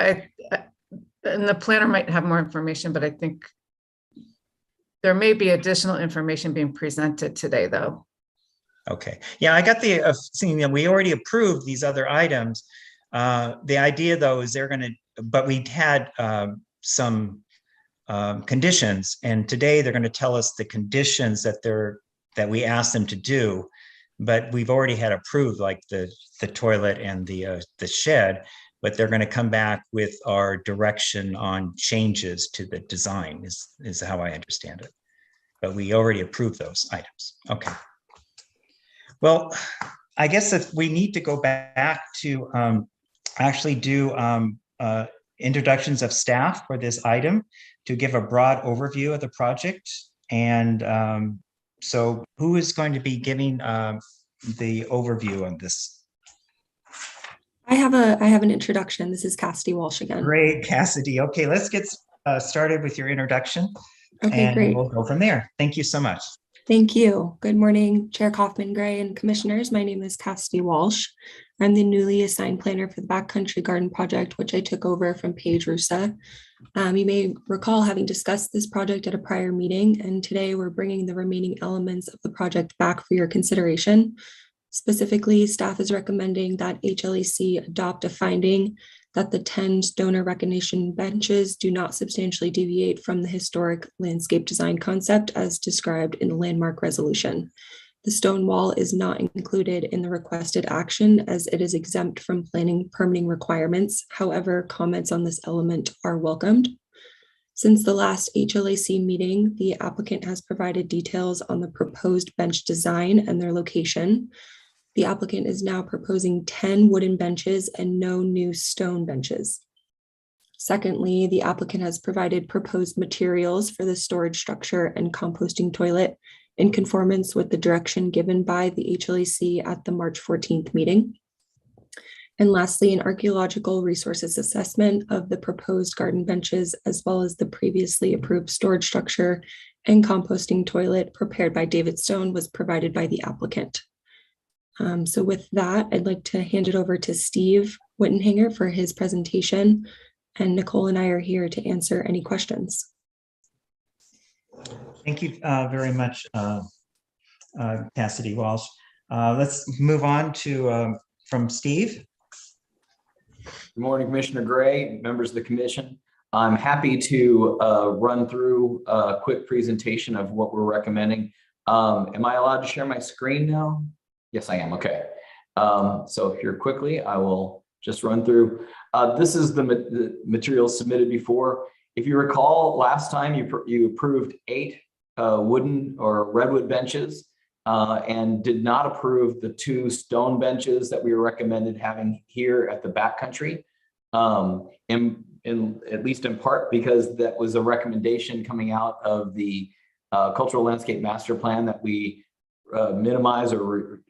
and the planner might have more information, but I think there may be additional information being presented today, though. Okay. Yeah, I got the seeing that we already approved these other items. The idea, though, is but we had some conditions, and today they're going to tell us the conditions that we asked them to do, but we've already had approved, like the toilet and the shed, but they're going to come back with our direction on changes to the design is how I understand it. But we already approved those items. Okay. Well, I guess if we need to go back to actually do introductions of staff for this item to give a broad overview of the project. And so who is going to be giving the overview on this? I have an introduction. This is Cassidy Walsh again. Great, Cassidy. Okay, let's get started with your introduction. Okay, and great. We'll go from there. Thank you so much. Thank you. Good morning, Chair Kaufman, Gray, and commissioners. My name is Cassidy Walsh. I'm the newly assigned planner for the Backcountry Garden Project, which I took over from Paige Rusa. You may recall having discussed this project at a prior meeting, and today we're bringing the remaining elements of the project back for your consideration. Specifically, staff is recommending that HLAC adopt a finding that the 10 donor recognition benches do not substantially deviate from the historic landscape design concept as described in the landmark resolution. The stone wall is not included in the requested action as it is exempt from planning permitting requirements. However, comments on this element are welcomed. Since the last HLAC meeting, the applicant has provided details on the proposed bench design and their location. The applicant is now proposing 10 wooden benches and no new stone benches. Secondly, the applicant has provided proposed materials for the storage structure and composting toilet in conformance with the direction given by the HLAC at the March 14th meeting. And lastly, an archaeological resources assessment of the proposed garden benches, as well as the previously approved storage structure and composting toilet prepared by David Stone, was provided by the applicant. So with that, I'd like to hand it over to Steve Wittenhanger for his presentation, and Nicole and I are here to answer any questions. Thank you very much, Cassidy Walsh. Let's move on to from Steve. Good morning, Commissioner Gray, members of the commission. I'm happy to run through a quick presentation of what we're recommending. Am I allowed to share my screen now? Yes, I am. Okay. So here quickly, I will just run through. This is the material submitted before. If you recall, last time you approved 8 wooden or redwood benches and did not approve the 2 stone benches that we recommended having here at the backcountry, at least in part because that was a recommendation coming out of the Cultural Landscape Master Plan that we minimize or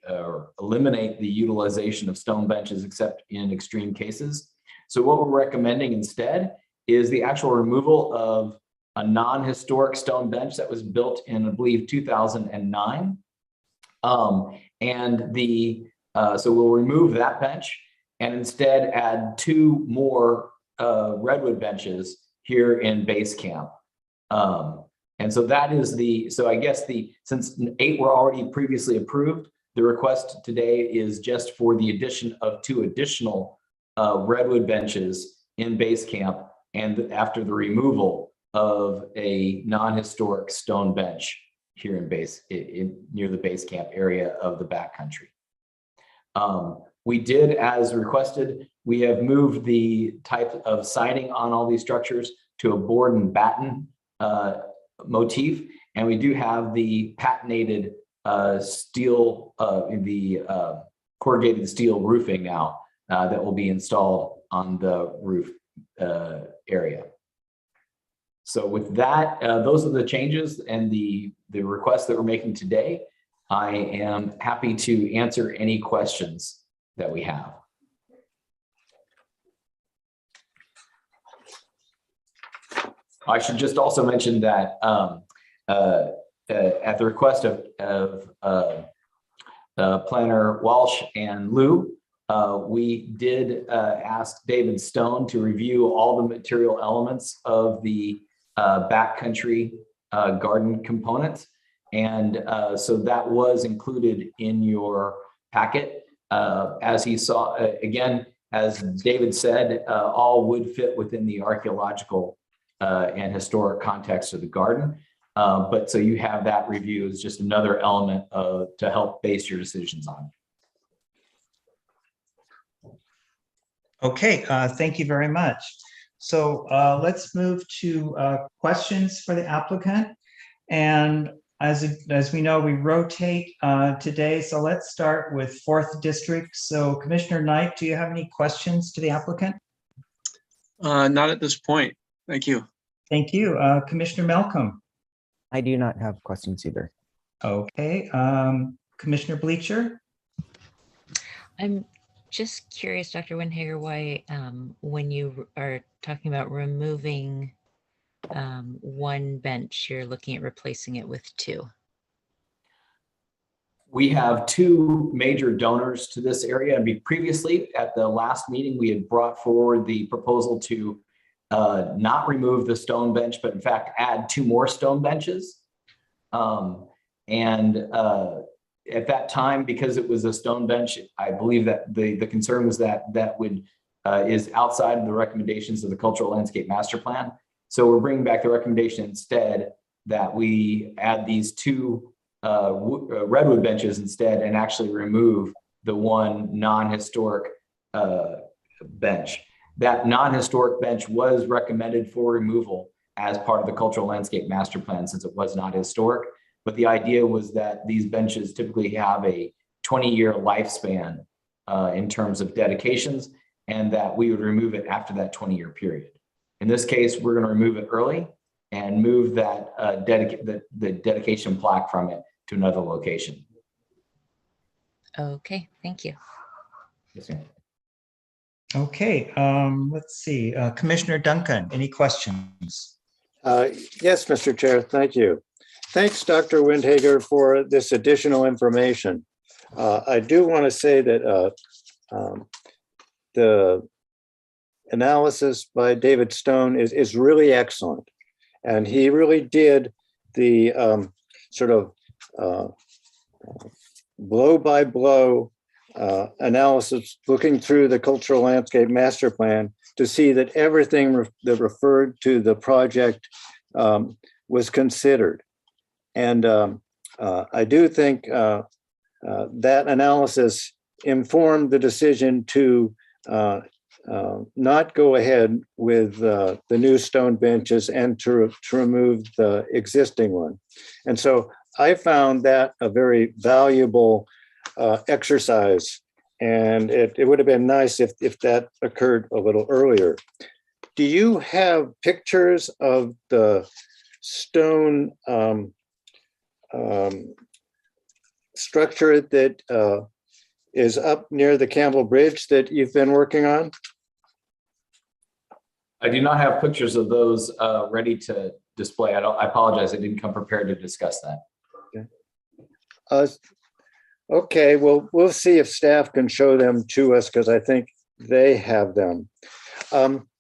eliminate the utilization of stone benches except in extreme cases. So what we're recommending instead is the actual removal of a non-historic stone bench that was built in, I believe, 2009. So we'll remove that bench and instead add 2 more redwood benches here in base camp. And so that is so I guess since 8 were already previously approved, the request today is just for the addition of 2 additional redwood benches in base camp, and after the removal of a non-historic stone bench here near the base camp area of the backcountry. We did, as requested, we have moved the type of siding on all these structures to a board and batten motif, and we do have the patinated steel, corrugated steel roofing now that will be installed on the roof area. So with that, those are the changes and the requests that we're making today. I am happy to answer any questions that we have. I should just also mention that at the request of Planner Walsh and Lou, we did ask David Stone to review all the material elements of the backcountry garden components. And so that was included in your packet. As he saw, again, as David said, all would fit within the archaeological and historic context of the garden. But so you have that review as just another element to help base your decisions on. Okay, thank you very much. So let's move to questions for the applicant. And as we know, we rotate today. So let's start with 4th District. So Commissioner Knight, do you have any questions to the applicant? Not at this point. Thank you. Thank you. Commissioner Malcolm? I do not have questions either. Okay. Commissioner Bleacher? I'm just curious, Dr. Windhager, why when you are talking about removing 1 bench, you're looking at replacing it with 2. We have 2 major donors to this area. And previously at the last meeting, we had brought forward the proposal to not remove the stone bench, but in fact add 2 more stone benches. At that time, because it was a stone bench, I believe that the concern was that is outside of the recommendations of the Cultural Landscape Master Plan. So we're bringing back the recommendation instead that we add these 2 redwood benches instead, and actually remove the 1 non-historic bench. That non-historic bench was recommended for removal as part of the Cultural Landscape Master Plan, since it was not historic. But the idea was that these benches typically have a 20-year lifespan in terms of dedications, and that we would remove it after that 20-year period. In this case, we're going to remove it early and move that the dedication plaque from it to another location. Okay, thank you. Yes, ma'am. Okay, let's see. Commissioner Duncan, any questions? Yes, Mr. Chair, thank you. Thanks, Dr. Windhager, for this additional information. I do want to say that the analysis by David Stone is really excellent. And he really did the sort of blow by blow analysis, looking through the Cultural Landscape Master Plan to see that everything that referred to the project was considered. And I do think that analysis informed the decision to not go ahead with the new stone benches and to remove the existing one. And so I found that a very valuable exercise, and it would have been nice if that occurred a little earlier. Do you have pictures of the stone structure that is up near the Campbell Bridge that you've been working on? I do not have pictures of those ready to display. I apologize. I didn't come prepared to discuss that. Okay, well, we'll see if staff can show them to us, because I think they have them.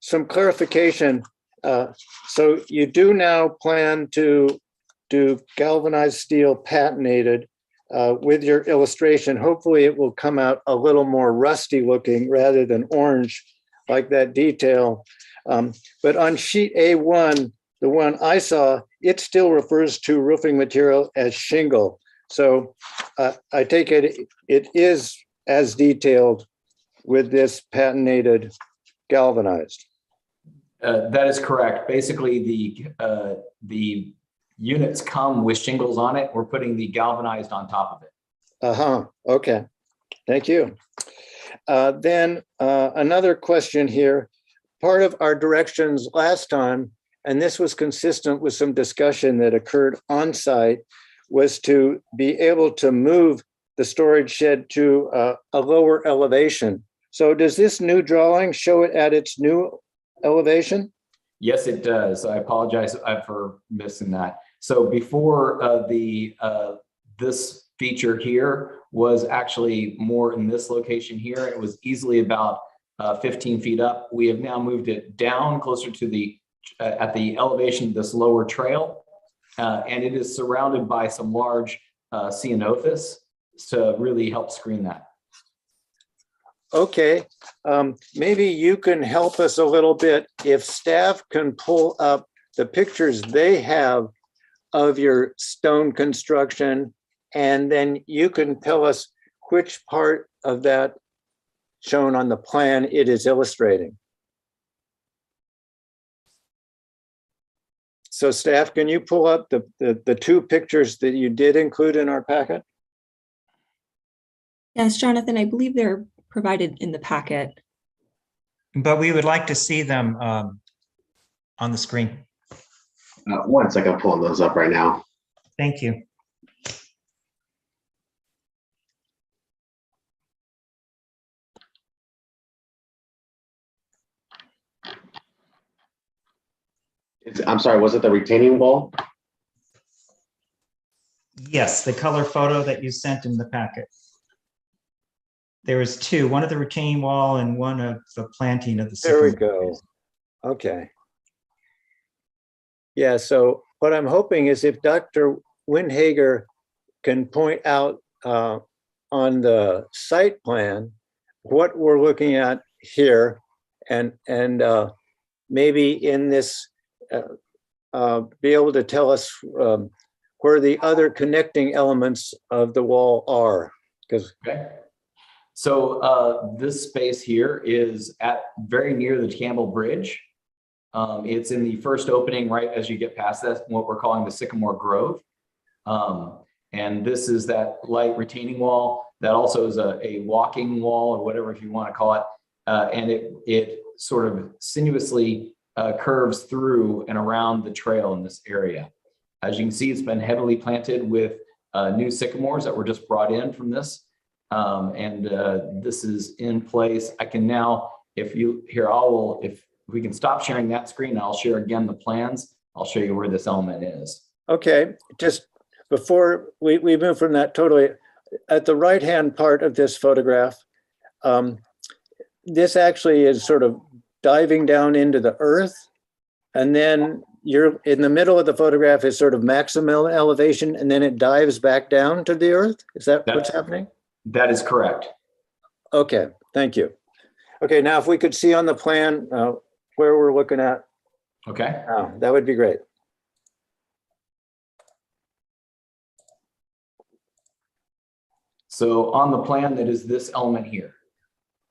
Some clarification. So you do now plan to do galvanized steel patinated with your illustration. Hopefully it will come out a little more rusty looking rather than orange like that detail. But on sheet A1, the one I saw, it still refers to roofing material as shingle. So I take it is as detailed with this patinated galvanized. That is correct. Basically, the units come with shingles on it. We're putting the galvanized on top of it. Okay. Thank you. Then another question here. Part of our directions last time, and this was consistent with some discussion that occurred on site, was to be able to move the storage shed to a lower elevation. So does this new drawing show it at its new elevation? Yes, it does. I apologize for missing that. So before this feature here was actually more in this location here. It was easily about 15 feet up. We have now moved it down closer to the at the elevation of this lower trail, and it is surrounded by some large ceanothus to really help screen that. Okay, maybe you can help us a little bit. If staff can pull up the pictures they have of your stone construction, and then you can tell us which part of that shown on the plan it is illustrating. So staff, can you pull up the two pictures that you did include in our packet? Yes, Jonathan, I believe they're provided in the packet. But we would like to see them on the screen. 1 second, I'm pulling those up right now. Thank you. I'm sorry, was it the retaining wall? Yes, the color photo that you sent in the packet. There was two, one of the retaining wall and one of the planting of the There we sycamore. go. Okay. Yeah, so what I'm hoping is if Dr. Windhager can point out on the site plan what we're looking at here, and maybe in this be able to tell us where the other connecting elements of the wall are. Because okay. So this space here is at very near the Campbell Bridge. It's in the first opening right as you get past that, what we're calling the Sycamore Grove. And this is that light retaining wall. That also is a walking wall or whatever if you want to call it. And it sort of sinuously curves through and around the trail in this area. As you can see, it's been heavily planted with new sycamores that were just brought in from this. This is in place. I can now, if we can stop sharing that screen, I'll share again the plans. I'll show you where this element is. okay, just before we move from that totally, at the right-hand part of this photograph, this actually is sort of diving down into the earth, and then you're in the middle of the photograph is sort of maximum elevation, and then it dives back down to the earth. Is that what's happening? That is correct. Okay, thank you. Okay, now if we could see on the plan where we're looking at. Okay. That would be great. So on the plan, that is this element here.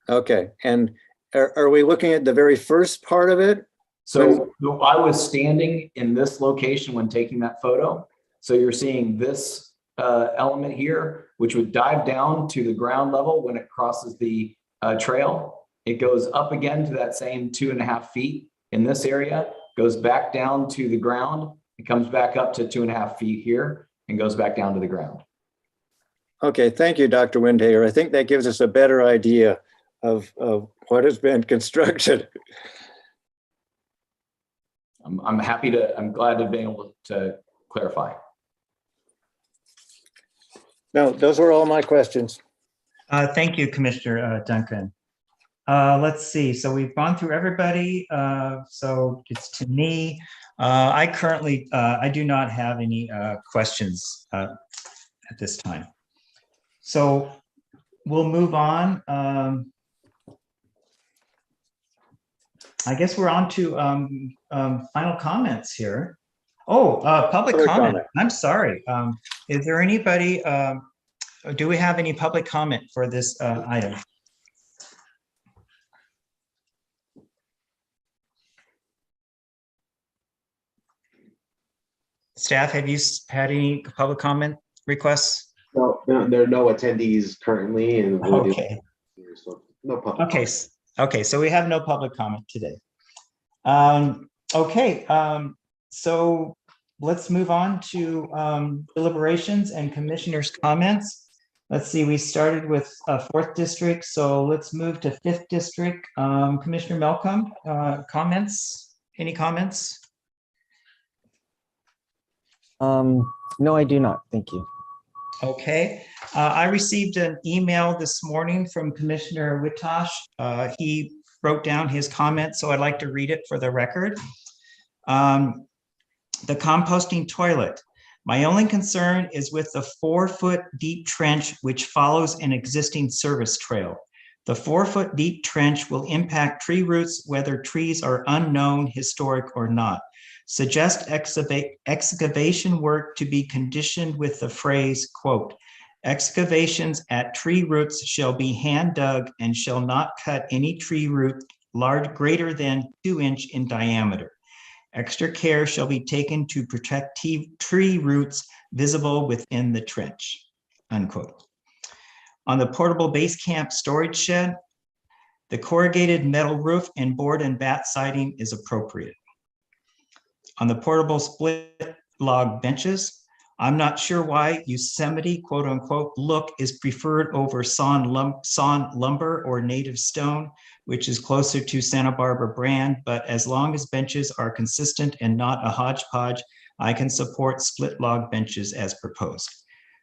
Okay, and are we looking at the very first part of it? So I was standing in this location when taking that photo. So you're seeing this element here, which would dive down to the ground level when it crosses the trail. It goes up again to that same 2.5 feet in this area, goes back down to the ground. It comes back up to 2.5 feet here and goes back down to the ground. Okay, thank you, Dr. Windhager. I think that gives us a better idea of what has been constructed. I'm glad to have been able to clarify. No, those were all my questions. Thank you, Commissioner Duncan. Let's see. So we've gone through everybody. So it's to me. I currently, I do not have any questions at this time. So we'll move on. I guess we're on to final comments here. Oh, public comment. I'm sorry. Is there anybody, do we have any public comment for this item? Staff, have you had any public comment requests? No, there are no attendees currently, and Okay. So no public. Okay. Okay. So we have no public comment today. Okay. So let's move on to deliberations and commissioners' comments. Let's see. We started with 4th district, so let's move to 5th district. Commissioner Malcolm, comments? Any comments? No, I do not. Thank you. Okay, I received an email this morning from Commissioner Witosh. He wrote down his comment, so I'd like to read it for the record. The composting toilet. My only concern is with the 4-foot deep trench which follows an existing service trail. The 4-foot deep trench will impact tree roots whether trees are unknown, historic, or not. Suggest excavation work to be conditioned with the phrase, quote, excavations at tree roots shall be hand dug and shall not cut any tree root greater than 2 inches in diameter. Extra care shall be taken to protect tree roots visible within the trench, unquote. On the portable base camp storage shed, the corrugated metal roof and board and bat siding is appropriate. On the portable split log benches, I'm not sure why Yosemite, quote unquote, look is preferred over sawn lumber or native stone, which is closer to Santa Barbara brand, but as long as benches are consistent and not a hodgepodge, I can support split log benches as proposed.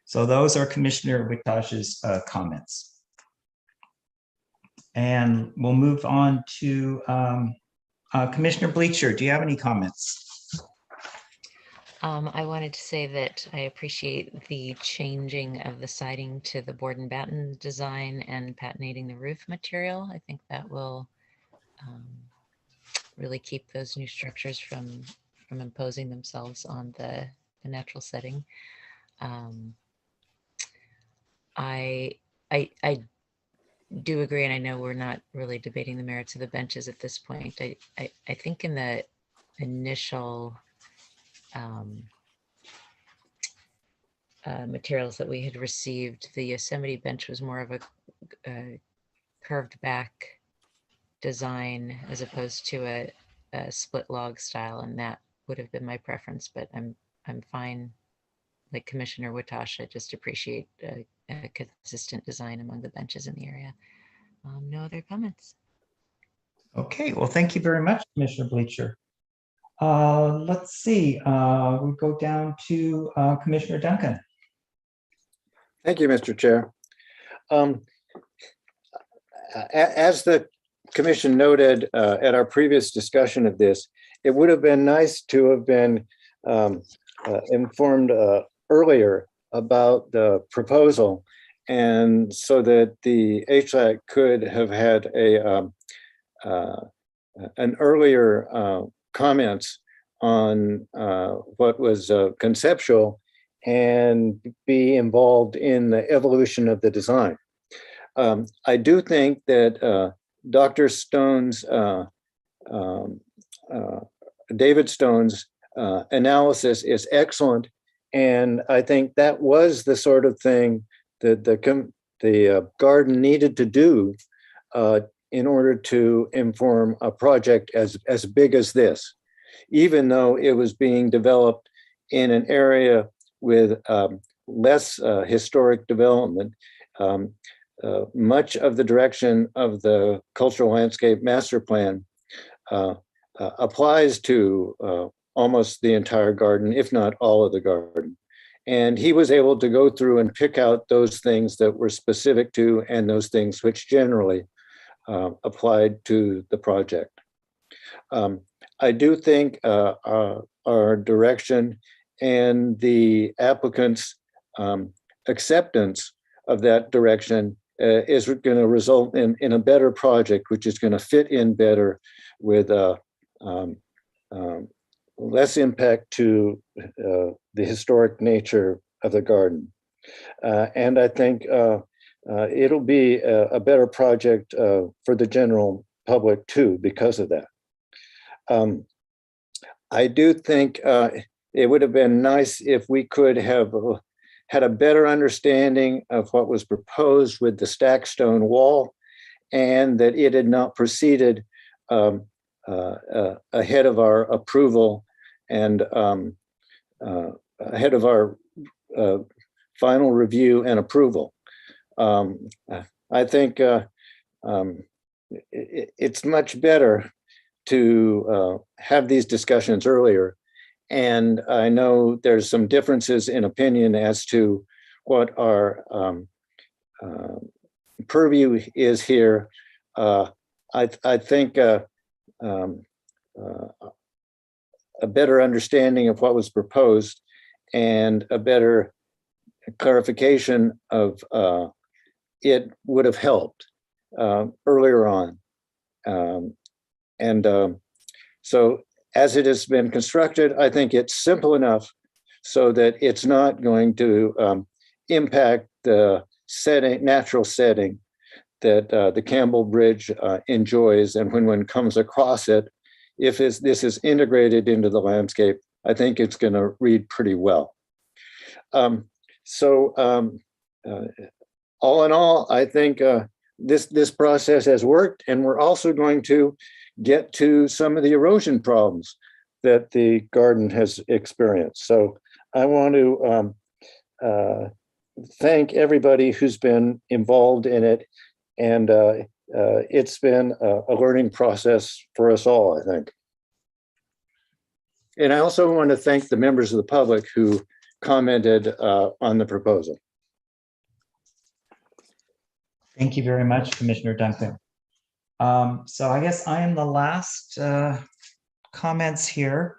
So those are Commissioner Witosh's comments. And we'll move on to Commissioner Bleacher. Do you have any comments? I wanted to say that I appreciate the changing of the siding to the board and batten design and patinating the roof material. I think that will really keep those new structures from imposing themselves on the natural setting. I do agree, and I know we're not really debating the merits of the benches at this point. I think in the initial materials that we had received, the Yosemite bench was more of a curved back design as opposed to a split log style, and that would have been my preference, but I'm fine. Like Commissioner Witosh, I just appreciate a consistent design among the benches in the area. No other comments. Okay, well, thank you very much, Commissioner Bleacher. Let's see, we'll go down to Commissioner Duncan. Thank you, Mr. Chair. As the commission noted at our previous discussion of this, it would have been nice to have been informed earlier about the proposal, and so that the HLAC could have had an earlier comments on what was conceptual and be involved in the evolution of the design. I do think that Dr. Stone's, David Stone's analysis is excellent. And I think that was the sort of thing that the garden needed to do in order to inform a project as big as this, even though it was being developed in an area with less historic development. Much of the direction of the Cultural Landscape Master Plan applies to almost the entire garden, if not all of the garden. And he was able to go through and pick out those things that were specific to and those things which generally applied to the project. I do think our direction and the applicant's acceptance of that direction is going to result in a better project, which is going to fit in better with less impact to the historic nature of the garden. And I think it'll be a better project for the general public too, because of that. I do think it would have been nice if we could have had a better understanding of what was proposed with the stacked stone wall, and that it had not proceeded ahead of our approval and ahead of our final review and approval. I think it's much better to have these discussions earlier. And I know there's some differences in opinion as to what our purview is here. I think a better understanding of what was proposed and a better clarification of it would have helped earlier on. So as it has been constructed, I think it's simple enough so that it's not going to impact the setting, natural setting that the Campbell Bridge enjoys. And when one comes across it, if this is integrated into the landscape, I think it's going to read pretty well. All in all, I think this process has worked, and we're also going to get to some of the erosion problems that the garden has experienced. So I want to thank everybody who's been involved in it. And it's been a learning process for us all, I think. And I also want to thank the members of the public who commented on the proposal. Thank you very much, Commissioner Duncan. So I guess I am the last comments here.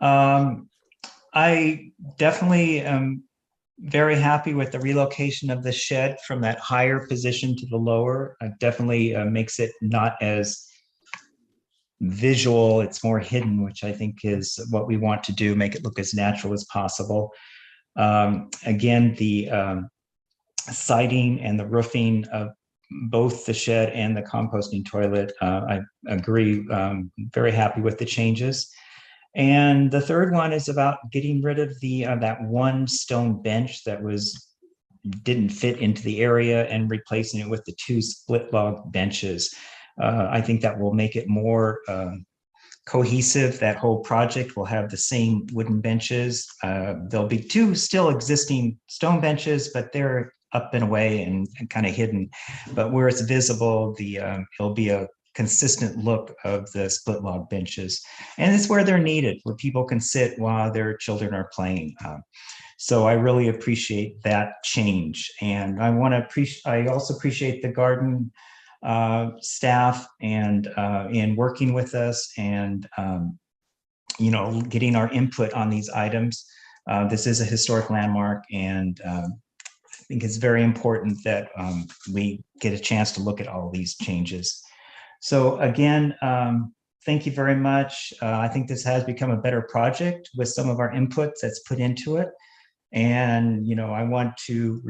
I definitely am very happy with the relocation of the shed from that higher position to the lower. It definitely makes it not as visual, it's more hidden, which I think is what we want to do, make it look as natural as possible. Again, the siding and the roofing of both the shed and the composting toilet, I agree, very happy with the changes. And the third one is about getting rid of the that one stone bench that didn't fit into the area and replacing it with the two split log benches. I think that will make it more cohesive. That whole project will have the same wooden benches. There'll be two still existing stone benches, but they're up and away and kind of hidden. But where it's visible, it'll be a consistent look of the split log benches. And it's where they're needed, where people can sit while their children are playing. So I really appreciate that change. And I also appreciate the garden staff and in working with us and getting our input on these items. This is a historic landmark, and I think it's very important that we get a chance to look at all of these changes. So again, thank you very much. I think this has become a better project with some of our inputs that's put into it. And, I want to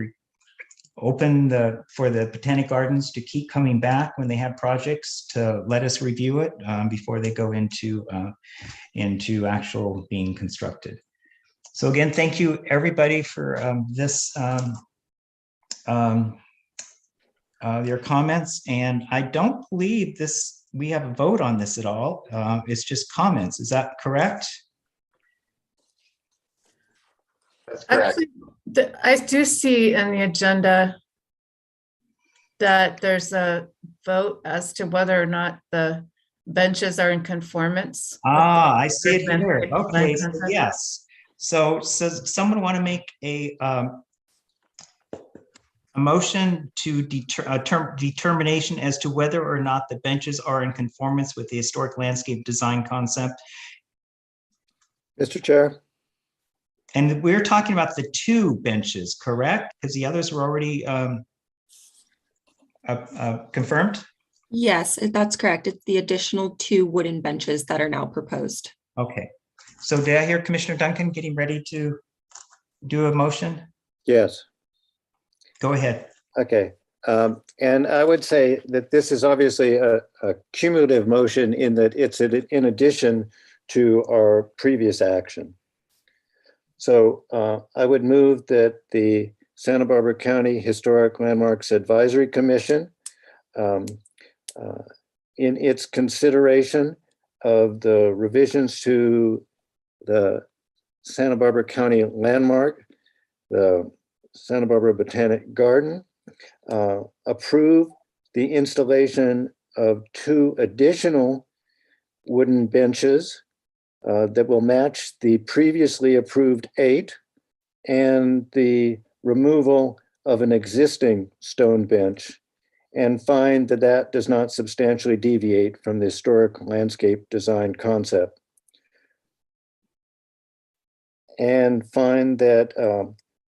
open for the Botanic Gardens to keep coming back when they have projects to let us review it before they go into actual being constructed. So again, thank you everybody for your comments. And I don't believe we have a vote on this at all. It's just comments. Is that correct? That's correct. Actually, I do see in the agenda that there's a vote as to whether or not the benches are in conformance. I see it here. Okay, so yes. So someone want to make a a motion to determination as to whether or not the benches are in conformance with the historic landscape design concept. Mr. Chair. And we're talking about the 2 benches, correct? Because the others were already confirmed? Yes, that's correct. It's the additional 2 wooden benches that are now proposed. Okay. So did I hear Commissioner Duncan getting ready to do a motion? Yes. Go ahead. Okay. And I would say that this is obviously a cumulative motion in that it's in addition to our previous action. So I would move that the Santa Barbara County Historic Landmarks Advisory Commission, in its consideration of the revisions to the Santa Barbara County landmark, the Santa Barbara Botanic Garden, approve the installation of 2 additional wooden benches that will match the previously approved 8 and the removal of an existing stone bench, and find that that does not substantially deviate from the historic landscape design concept. And find that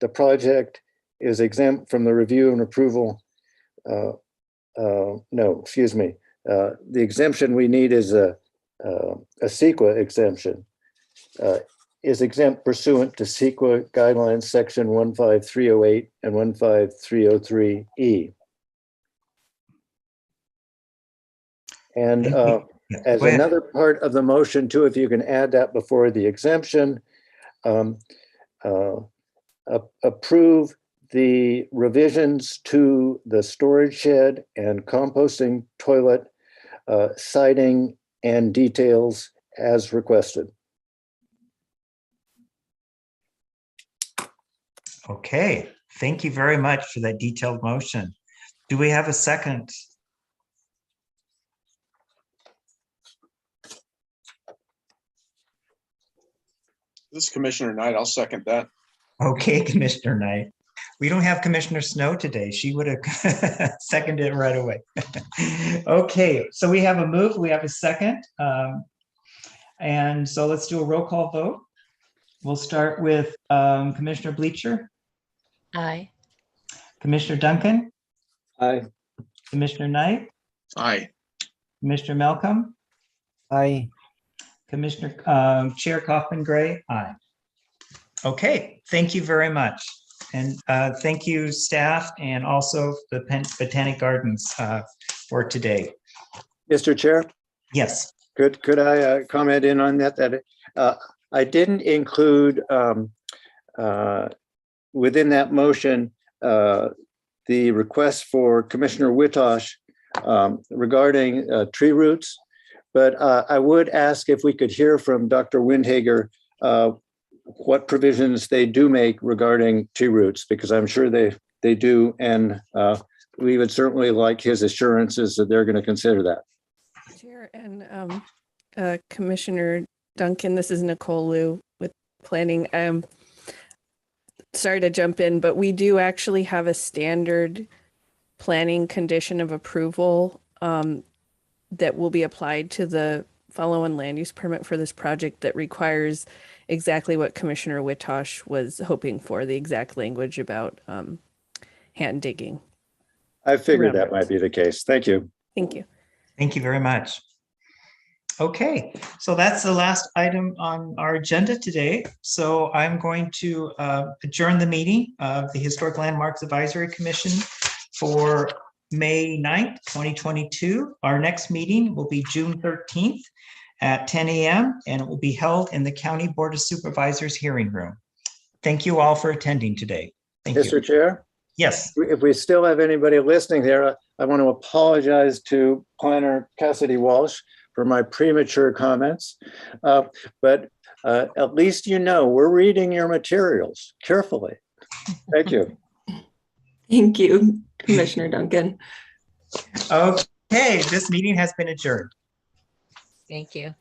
the project is exempt from the review and approval. No, excuse me. The exemption we need is a CEQA exemption. Is exempt pursuant to CEQA guidelines section 15308 and 15303E. And as another part of the motion too, if you can add that before the exemption, approve the revisions to the storage shed and composting toilet siding and details as requested. Okay, thank you very much for that detailed motion. Do we have a second? This is Commissioner Knight. I'll second that. Okay, Commissioner Knight. We don't have Commissioner Snow today. She would have seconded it right away. Okay, so we have a move, we have a second. And so let's do a roll call vote. We'll start with Commissioner Bleacher. Aye. Commissioner Duncan. Aye. Commissioner Knight. Aye. Commissioner Malcolm. Aye. Commissioner Chair Kaufman Gray. Aye. Okay, thank you very much. And thank you, staff, and also the Botanic Gardens for today. Mr. Chair? Yes. Could I comment in on that? That I didn't include within that motion the request for Commissioner Witosh regarding tree roots, but I would ask if we could hear from Dr. Windhager what provisions they do make regarding tree roots, because I'm sure they do, and we would certainly like his assurances that they're going to consider that. Chair and Commissioner Duncan, this is Nicole Liu with planning. Sorry to jump in, but we do actually have a standard planning condition of approval that will be applied to the follow-on land use permit for this project that requires exactly what Commissioner Witosh was hoping for, the exact language about hand digging. I figured that might be the case. Thank you. Thank you. Thank you very much. Okay, so that's the last item on our agenda today. So I'm going to adjourn the meeting of the Historic Landmarks Advisory Commission for May 9th, 2022. Our next meeting will be June 13th at 10 a.m. and it will be held in the County Board of Supervisors hearing room. Thank you all for attending today. Thank you. Mr. Chair? Yes. If we still have anybody listening there, I want to apologize to Planner Cassidy Walsh for my premature comments, but at least you know we're reading your materials carefully. Thank you. Thank you, Commissioner Duncan. Okay, this meeting has been adjourned. Thank you.